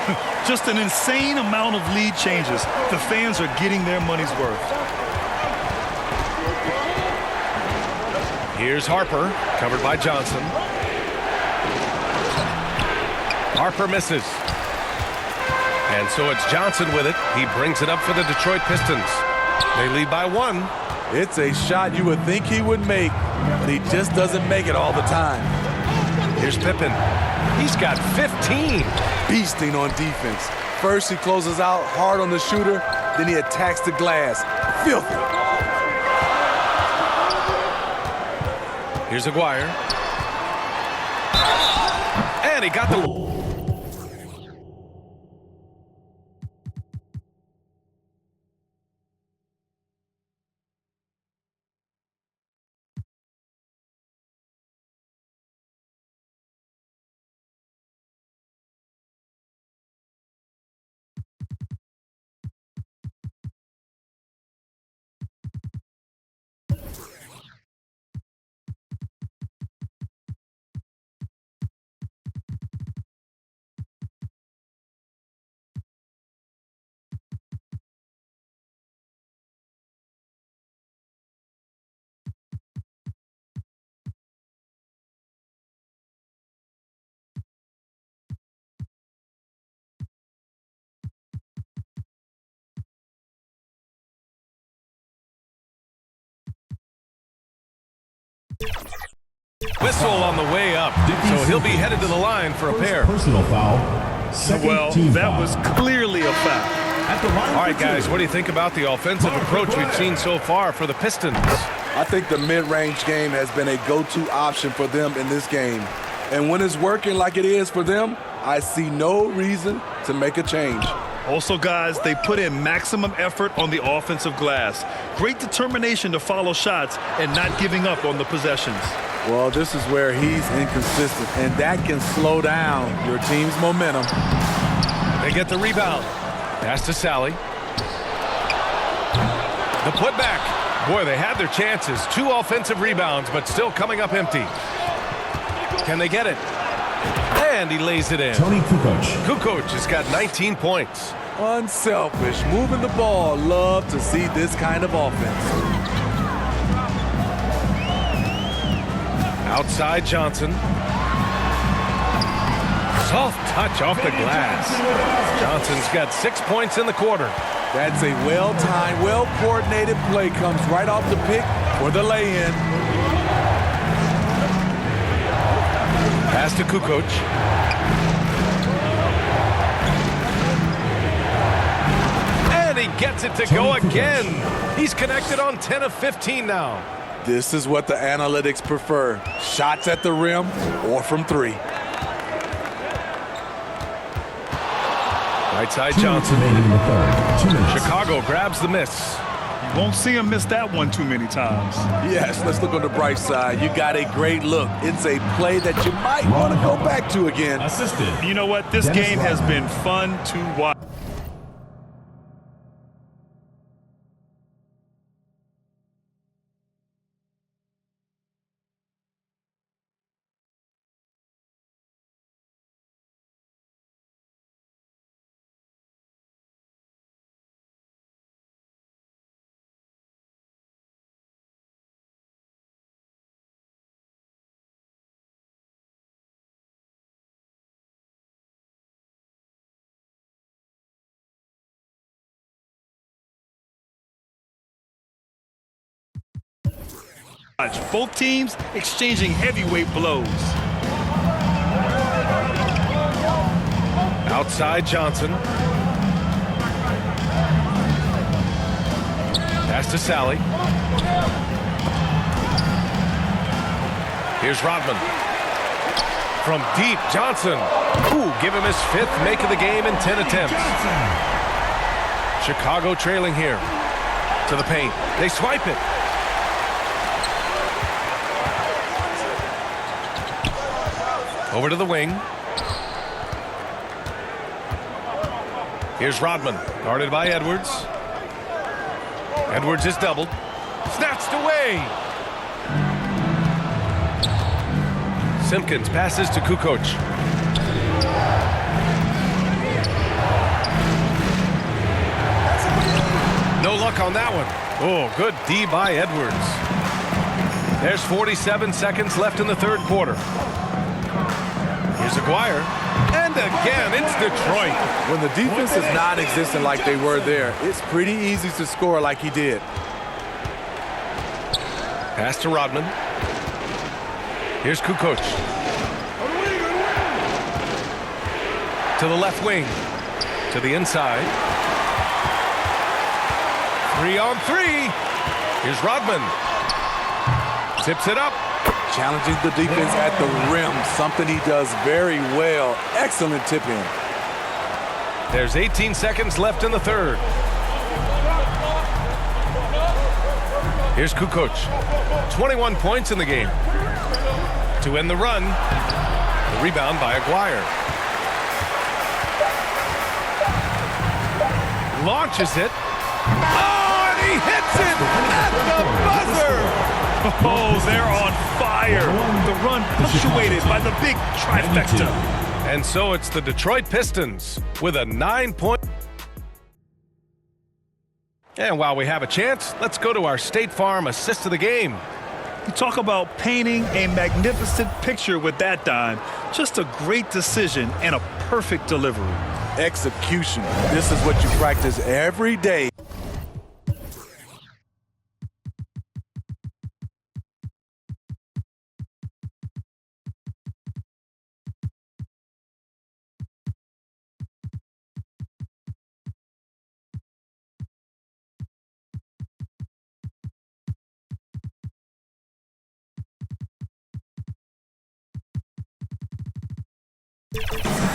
Just an insane amount of lead changes. The fans are getting their money's worth. Here's Harper, covered by Johnson. Harper misses. And so it's Johnson with it. He brings it up for the Detroit Pistons. They lead by 1. It's a shot you would think he would make, but he just doesn't make it all the time. Here's Pippen. He's got 15. Beasting on defense. First he closes out hard on the shooter, then he attacks the glass. Filthy. Here's Aguirre. And he got the... Whistle on the way up, so he'll be headed to the line for a pair. Personal foul. Second Well, team that foul. was clearly a foul. At the line All right, for two. guys, what do you think about the offensive approach we've seen so far for the Pistons? I think the mid-range game has been a go-to option for them in this game. And when it's working like it is for them, I see no reason to make a change. Also, guys, they put in maximum effort on the offensive glass. Great determination to follow shots and not giving up on the possessions. Well, this is where he's inconsistent, and that can slow down your team's momentum. They get the rebound. Pass to Sally. The putback. Boy, they had their chances. 2 offensive rebounds, but still coming up empty. Can they get it? And he lays it in. Tony Kukoc. Kukoc has got 19 points. Unselfish, moving the ball. Love to see this kind of offense. Outside Johnson. Soft touch off the glass. Johnson's got 6 points in the quarter. That's a well-timed, well-coordinated play. Comes right off the pick for the lay-in. Pass to Kukoc. And he gets it to go again. He's connected on 10 of 15 now. This is what the analytics prefer. Shots at the rim or from 3. Right side Johnson. Remaining in the third. 2 minutes. Chicago grabs the miss. You won't see him miss that one too many times. Yes, let's look on the bright side. You got a great look. It's a play that you might want to go back to again. Assisted. You know what? This Dennis game has Rodman. been fun to watch. Both teams exchanging heavyweight blows. Outside Johnson. Pass to Sally. Here's Rodman. From deep, Johnson. Ooh, give him his 5th make of the game in 10 attempts. Chicago trailing here. To the paint. They swipe it. Over to the wing. Here's Rodman, guarded by Edwards. Edwards is doubled. Snatched away. Simpkins passes to Kukoc. No luck on that one. Oh, good D by Edwards. There's 47 seconds left in the 3rd quarter. Here's Aguirre. And again, it's Detroit. When the defense is not existing like they were there, it's pretty easy to score like he did. Pass to Rodman. Here's Kukoc. To the left wing. To the inside. 3-on-3. Here's Rodman. Tips it up. Challenging the defense at the rim, something he does very well. Excellent tip in. There's 18 seconds left in the 3rd. Here's Kukoc. 21 points in the game. To end the run, the rebound by Aguirre. Launches it. Oh, and he hits it at the buzzer! Oh, they're on fire. The run punctuated by the big trifecta. And so it's the Detroit Pistons with a 9-point. And while we have a chance, let's go to our State Farm assist of the game. You talk about painting a magnificent picture with that dime. Just a great decision and a perfect delivery. Execution. This is what you practice every day.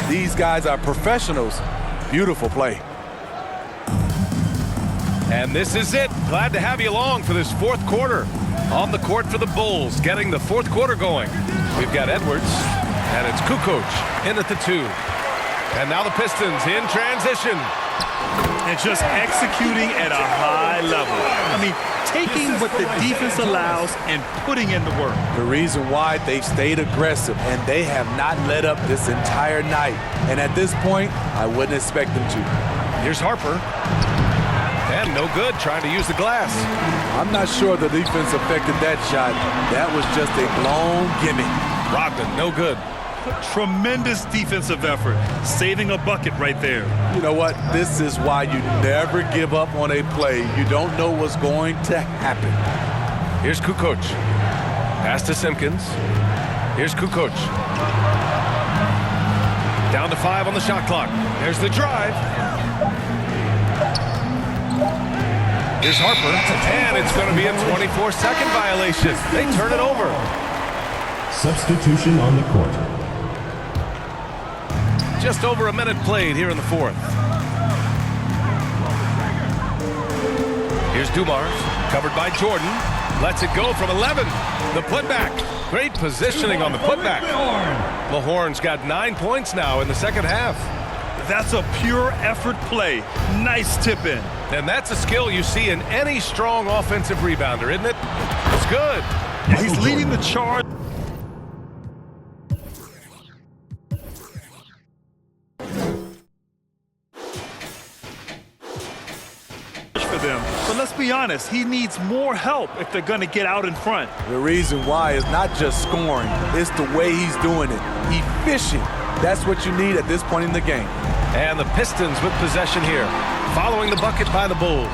These guys are professionals. Beautiful play. And this is it. Glad to have you along for this fourth quarter. On the court for the Bulls, getting the fourth quarter going. We've got Edwards, and it's Kukoc in at the 2. And now the Pistons in transition. And just executing at a high level. I mean, taking what the defense allows and putting in the work. The reason why they stayed aggressive, and they have not let up this entire night. And at this point, I wouldn't expect them to. Here's Harper. And no good, trying to use the glass. I'm not sure the defense affected that shot. That was just a blown gimme. Rodman, no good. Tremendous defensive effort, saving a bucket right there. You know what? This is why you never give up on a play. You don't know what's going to happen. Here's Kukoc. Pass to Simpkins. Here's Kukoc. Down to 5 on the shot clock. There's the drive. Here's Harper, and it's going to be a 24-second violation. They turn it over. Substitution on the court. Just over a minute played here in the fourth. Here's Dumars, covered by Jordan. Lets it go from 11. The putback. Great positioning on the putback. Lahorn's got 9 points now in the second half. That's a pure effort play. Nice tip in. And that's a skill you see in any strong offensive rebounder, isn't it? It's good. Yeah, he's leading the charge. For them. But let's be honest, he needs more help if they're going to get out in front. The reason why is not just scoring, it's the way he's doing it. Efficient. That's what you need at this point in the game. And the Pistons with possession here, following the bucket by the Bulls.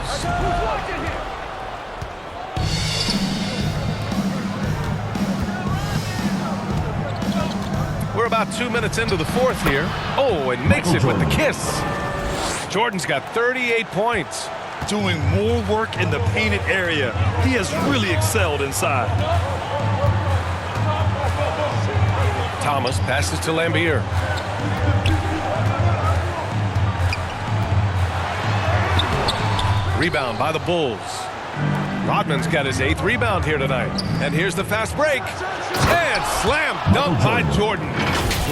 We're about 2 minutes into the fourth here. Oh, and makes it with the kiss. Jordan's got 38 points. Doing more work in the painted area. He has really excelled inside. Thomas passes to Laimbeer. Rebound by the Bulls. Rodman's got his 8th rebound here tonight. And here's the fast break. And slam dunk by Jordan.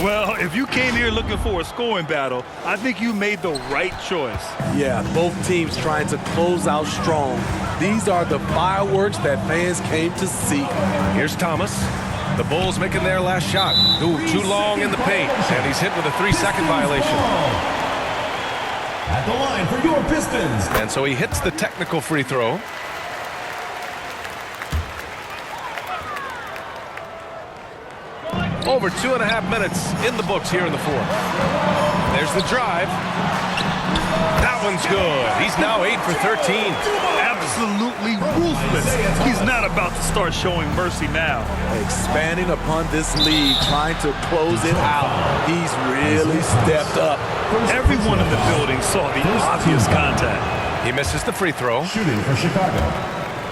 Well, if you came here looking for a scoring battle, I think you made the right choice. Yeah, both teams trying to close out strong. These are the fireworks that fans came to see. Here's Thomas. The Bulls making their last shot. Ooh, too long in the paint. And he's hit with a 3-second violation. At the line for your Pistons. And so he hits the technical free throw. Over 2.5 minutes in the books here in the fourth. There's the drive. That one's good. He's now 8 for 13. Absolutely ruthless. He's not about to start showing mercy now. Expanding upon this lead, trying to close it out. He's really stepped up. Everyone in the building saw the obvious contact. He misses the free throw. Shooting for Chicago,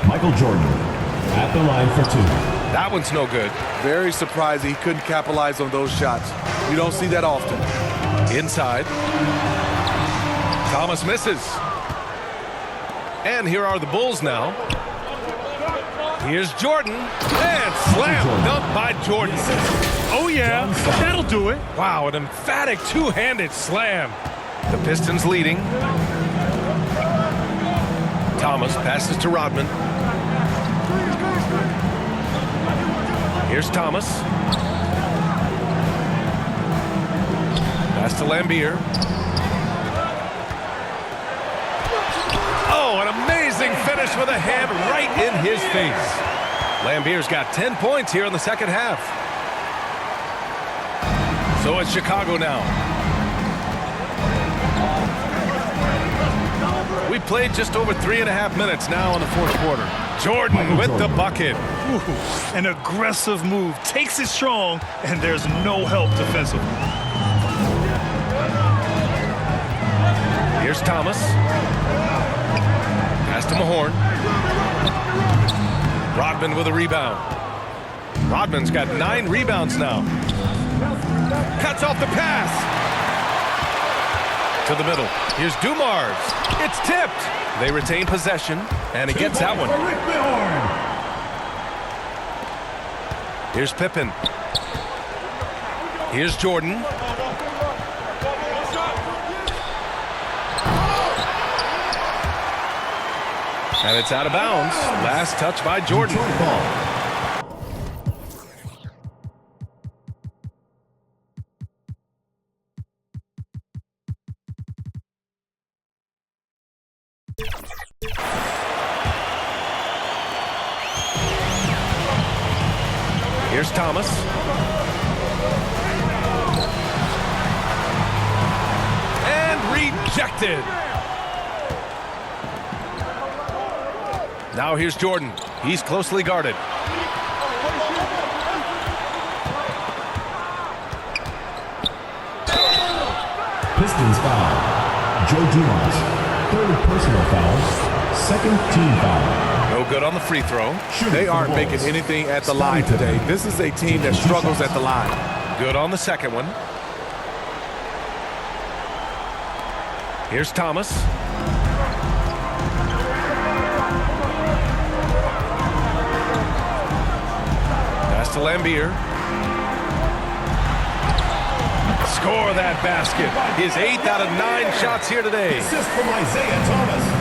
Michael Jordan at the line for 2. That one's no good. Very surprised he couldn't capitalize on those shots. You don't see that often. Inside. Thomas misses. And here are the Bulls now. Here's Jordan. And slam dunk by Jordan. Oh, yeah. That'll do it. Wow, an emphatic two-handed slam. The Pistons leading. Thomas passes to Rodman. Here's Thomas. Pass to Laimbeer. Oh, an amazing finish with a hand right in his face. Laimbeer's got 10 points here in the second half. So it's Chicago now. We played just over 3.5 minutes now in the fourth quarter. Jordan with the bucket. Ooh, an aggressive move. Takes it strong, and there's no help defensively. Here's Thomas. Pass to Mahorn. Rodman with a rebound. Rodman's got 9 rebounds now. Cuts off the pass. To the middle. Here's Dumars. It's tipped. They retain possession, and he gets that one. Here's Pippen. Here's Jordan. And it's out of bounds. Last touch by Jordan. Here's Thomas. And rejected. Now here's Jordan. He's closely guarded. Pistons foul. Joe Dumars. Third personal foul. Second team foul. No good on the free throw. They aren't making anything at the line today. This is a team that struggles at the line. Good on the second one. Here's Thomas. Pass to Laimbeer. Score that basket. His 8th out of 9 shots here today. Assist from Isiah Thomas.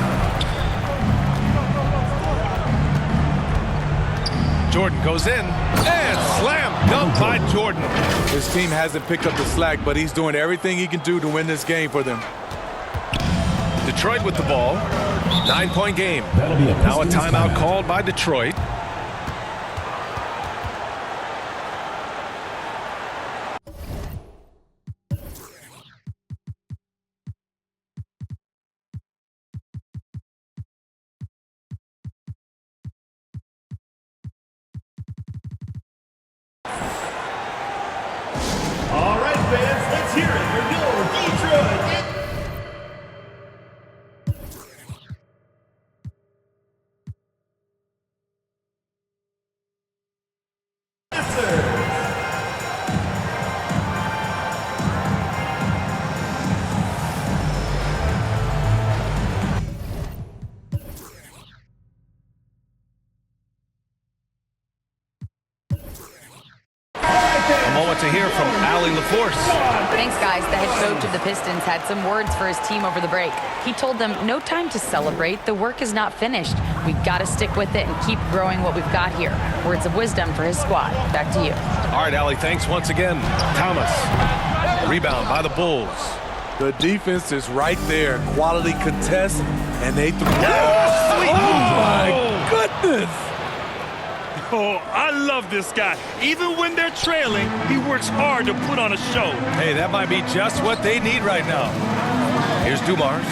Jordan goes in and slam dunk by Jordan. His team hasn't picked up the slack, but he's doing everything he can do to win this game for them. Detroit with the ball. 9-point game. That'll be Now a timeout called by Detroit. All right, fans, let's hear it for your Detroit. A moment to hear from Allie LaForce. Thanks, guys. The head coach of the Pistons had some words for his team over the break. He told them, no time to celebrate. The work is not finished. We've got to stick with it and keep growing what we've got here. Words of wisdom for his squad. Back to you. All right, Allie, thanks once again. Thomas. Rebound by the Bulls. The defense is right there. Quality contest, and they threw. Oh, my goodness! Oh, I love this guy. Even when they're trailing, he works hard to put on a show. Hey, that might be just what they need right now. Here's Dumars.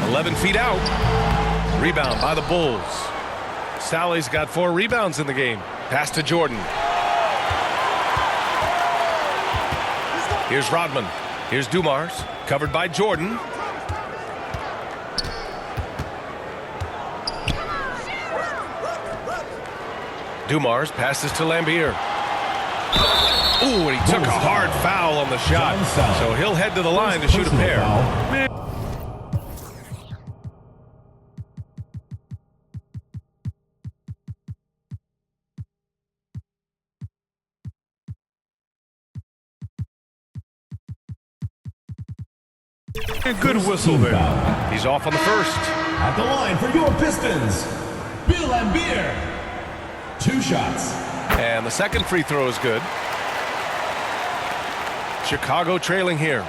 11 feet out. Rebound by the Bulls. Sally's got 4 rebounds in the game. Pass to Jordan. Here's Rodman. Here's Dumars. Covered by Jordan. Dumars passes to Laimbeer. Ooh, and he took a hard foul on the shot. So he'll head to the line to shoot a pair. A good whistle there. He's off on the first. At the line for your Pistons, Bill Laimbeer. 2 shots. And the second free throw is good. Chicago trailing here.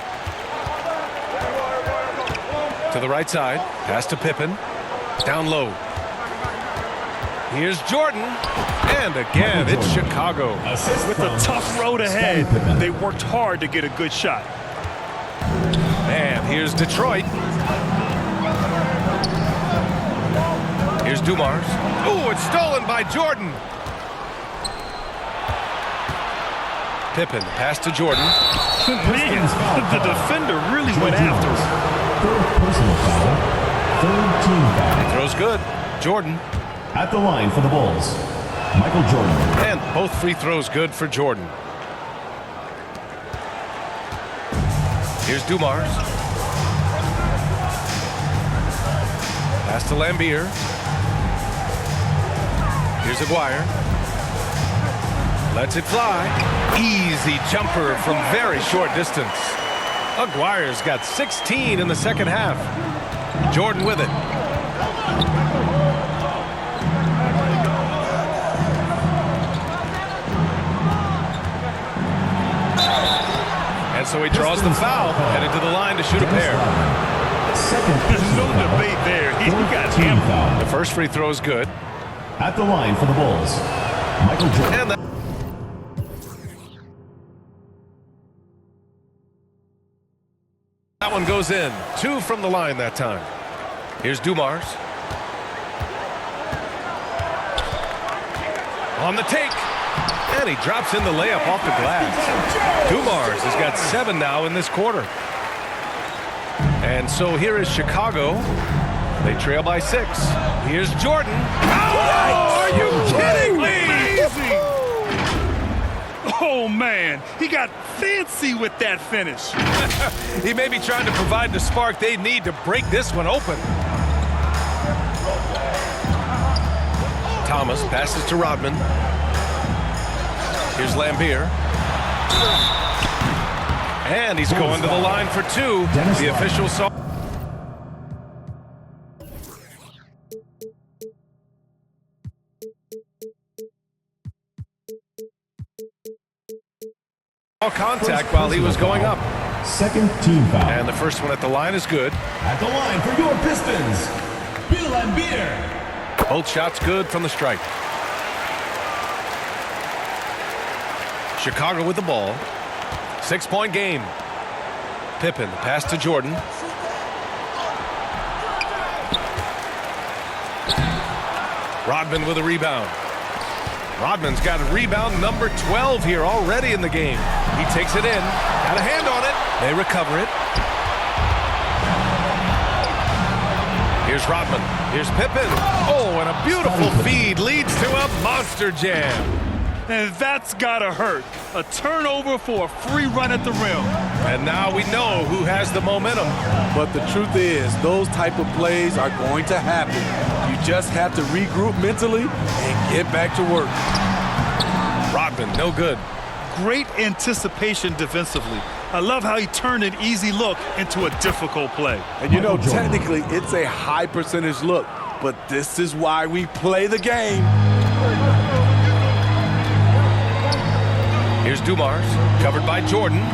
To the right side. Pass to Pippen. Down low. Here's Jordan. And again, it's Chicago. With a tough road ahead, they worked hard to get a good shot. And here's Detroit. Here's Dumars. Oh, it's stolen by Jordan. Pippen, pass to Jordan. Man, the defender really went after him. 4th personal foul. 3rd team foul. Throws good. Jordan. At the line for the Bulls, Michael Jordan. And both free throws good for Jordan. Here's Dumars. Pass to Laimbeer. Here's Aguirre. Lets it fly. Easy jumper from very short distance. Aguirre's got 16 in the second half. Jordan with it. And so he draws the foul, headed to the line to shoot a pair. There's no debate there. He got him. The first free throw is good. At the line for the Bulls, Michael Jordan. And that one goes in. 2 from the line that time. Here's Dumars. On the take. And he drops in the layup off the glass. Dumars has got 7 now in this quarter. And so here is Chicago. They trail by 6. Here's Jordan. Oh, are you kidding me? Amazing! Oh, man. He got fancy with that finish. He may be trying to provide the spark they need to break this one open. Thomas passes to Rodman. Here's Laimbeer. And he's going to the line for 2. The official saw. Contact while he was going up. Second team foul. And the first one at the line is good. At the line for your Pistons, Bill Laimbeer. Both shots good from the stripe. Chicago with the ball. 6-point game. Pippen, pass to Jordan. Rodman with a rebound. Rodman's got a rebound number 12 here already in the game. He takes it in. Got a hand on it. They recover it. Here's Rodman. Here's Pippen. Oh, and a beautiful feed leads to a monster jam. And that's gotta hurt. A turnover for a free run at the rim. And now we know who has the momentum. But the truth is, those type of plays are going to happen. You just have to regroup mentally and get back to work. Rodman, no good. Great anticipation defensively. I love how he turned an easy look into a difficult play. And you know, technically, it's a high percentage look, but this is why we play the game. Here's Dumars, covered by Jordan. Big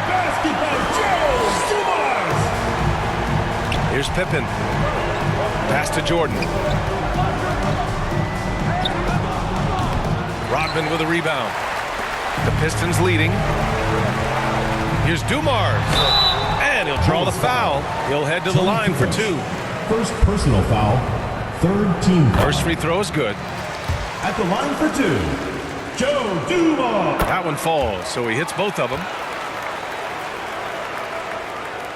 basket by Joe Dumars. Here's Pippen. Pass to Jordan. Rodman with a rebound. The Pistons leading. Here's Dumars. And he'll draw the foul. He'll head to the line for 2. First personal foul, third team foul. First free throw is good. At the line for 2, Joe Dumars. That one falls, so he hits both of them.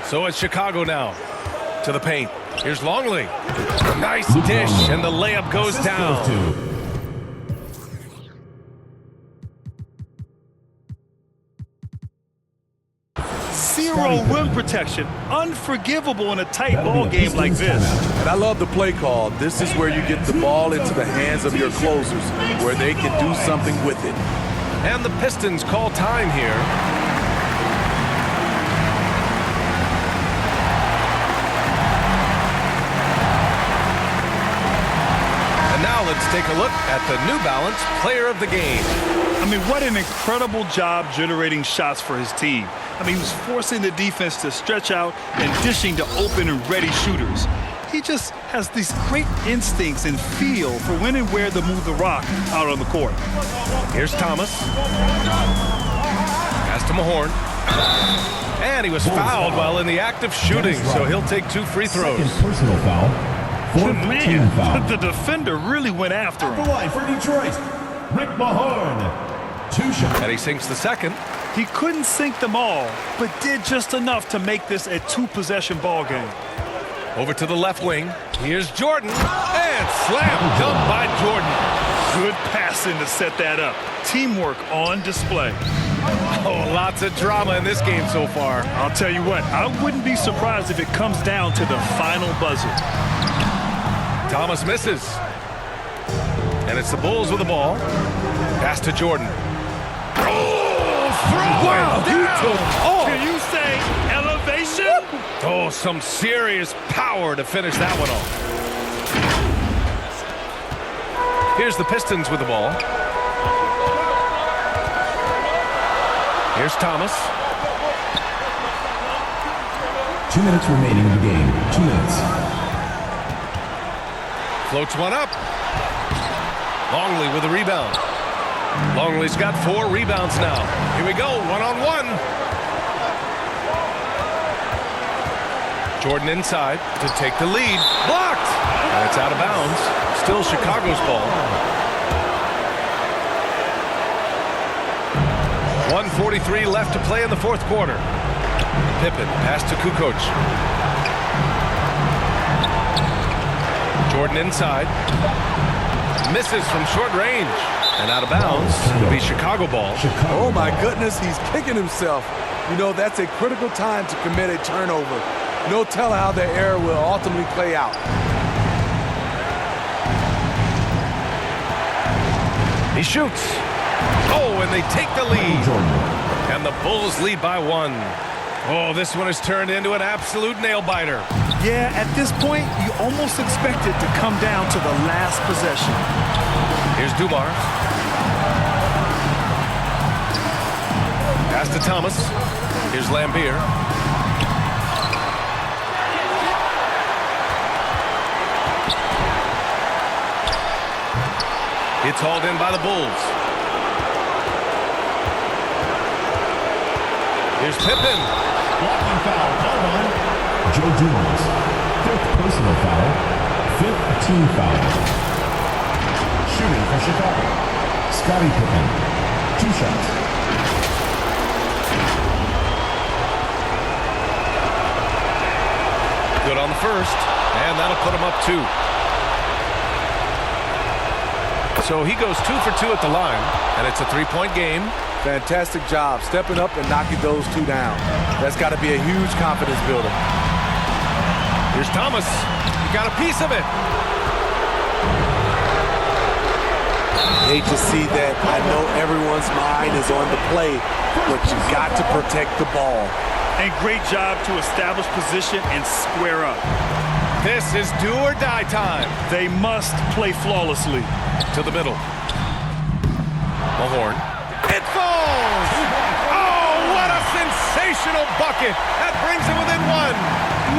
So it's Chicago now. To the paint. Here's Longley. Nice dish, and the layup goes down. Zero rim protection. Unforgivable in a tight ball game like this. And I love the play call. This is where you get the ball into the hands of your closers, where they can do something with it. And the Pistons call time here. And now let's take a look at the New Balance Player of the Game. I mean, what an incredible job generating shots for his team. I mean, he was forcing the defense to stretch out and dishing to open and ready shooters. He just has these great instincts and feel for when and where to move the rock out on the court. Here's Thomas. Pass to Mahorn. And he was fouled while in the act of shooting, so he'll take 2 free throws. Second personal foul, fourth team foul. The defender really went after At the him. line for Detroit, Rick Mahorn. 2 shots. And he sinks the second. He couldn't sink them all, but did just enough to make this a 2-possession ball game. Over to the left wing. Here's Jordan. And slam dunk by Jordan. Good pass Jackson to set that up. Teamwork on display. Oh, lots of drama in this game so far. I'll tell you what, I wouldn't be surprised if it comes down to the final buzzer. Thomas misses. And it's the Bulls with the ball. Pass to Jordan. Oh, Wow, oh. Can you say elevation? Oh, some serious power to finish that one off. Here's the Pistons with the ball. Here's Thomas. 2 minutes remaining in the game. 2 minutes. Floats one up. Longley with a rebound. Longley's got 4 rebounds now. Here we go, one-on-one. Jordan inside to take the lead. Blocked! And it's out of bounds. Still Chicago's ball. 1:43 left to play in the fourth quarter. Pippen pass to Kukoc. Jordan inside. Misses from short range. And out of bounds. It'll be Chicago ball. Oh my goodness, he's kicking himself. You know, that's a critical time to commit a turnover. No telling how the error will ultimately play out. He shoots. Oh, and they take the lead. And the Bulls lead by 1. Oh, this one has turned into an absolute nail-biter. Yeah, at this point, you almost expect it to come down to the last possession. Here's Dumars. Pass to Thomas. Here's Laimbeer. It's hauled in by the Bulls. Here's Pippen. Blocking foul, called on Joe Dumars. 5th personal foul, 5th team foul. Shooting for Chicago, Scottie Pippen, 2 shots. Good on the first, and that'll put him up 2. So he goes 2 for 2 at the line, and it's a 3-point game. Fantastic job stepping up and knocking those 2 down. That's got to be a huge confidence builder. Here's Thomas. He got a piece of it. Hate to see that. I know everyone's mind is on the play, but you got to protect the ball. And great job to establish position and square up. This is do or die time. They must play flawlessly. To the middle. Mahorn. It falls! Oh, what a sensational bucket! That brings him within 1.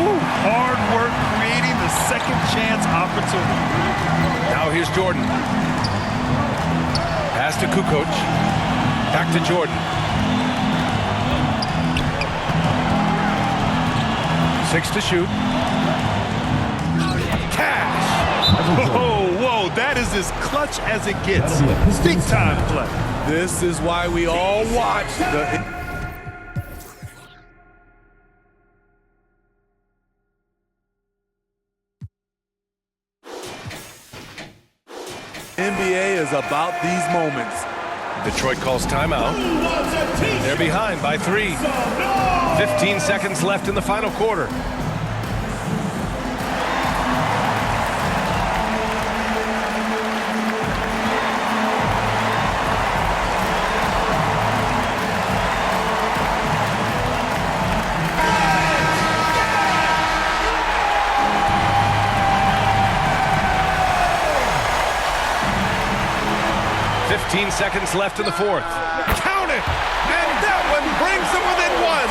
Ooh, hard work creating the second chance opportunity. Now here's Jordan. Pass to Kukoc. Back to Jordan. 6 to shoot. Cash! Whoa, that is as clutch as it gets. Big time play. This is why we all watch the NBA is about these moments. Detroit calls timeout. They're behind by 3. 15 seconds left in the final quarter. Seconds left in the fourth. Count it! And that one brings them within 1.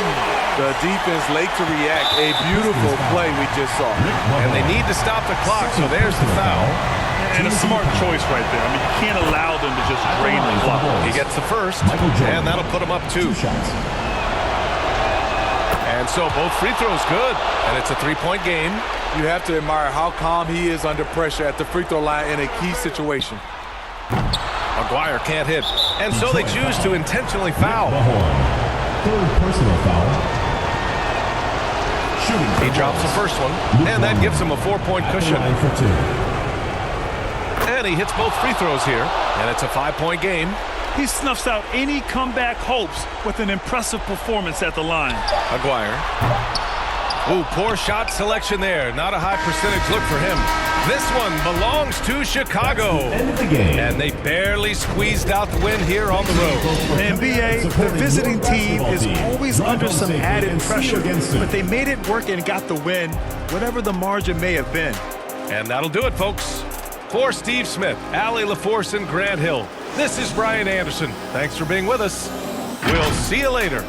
The defense late to react. A beautiful play we just saw. And they need to stop the clock, so there's the foul. And a smart choice right there. I mean, you can't allow them to just drain the clock. He gets the first, and that'll put him up 2. And so both free throws good, and it's a 3-point game. You have to admire how calm he is under pressure at the free throw line in a key situation. Maguire can't hit, and so they choose to intentionally foul. 3rd personal foul. He drops the first one, and that gives him a 4-point cushion. Kenny hits both free throws here, and it's a 5-point game. He snuffs out any comeback hopes with an impressive performance at the line. Aguirre. Ooh, poor shot selection there. Not a high percentage look for him. This one belongs to Chicago. End of the game. And they barely squeezed out the win here on the road. The NBA, the visiting team is always under some added pressure, but they made it work and got the win, whatever the margin may have been. And that'll do it, folks. For Steve Smith, Allie LaForce, and Grant Hill, this is Brian Anderson. Thanks for being with us. We'll see you later.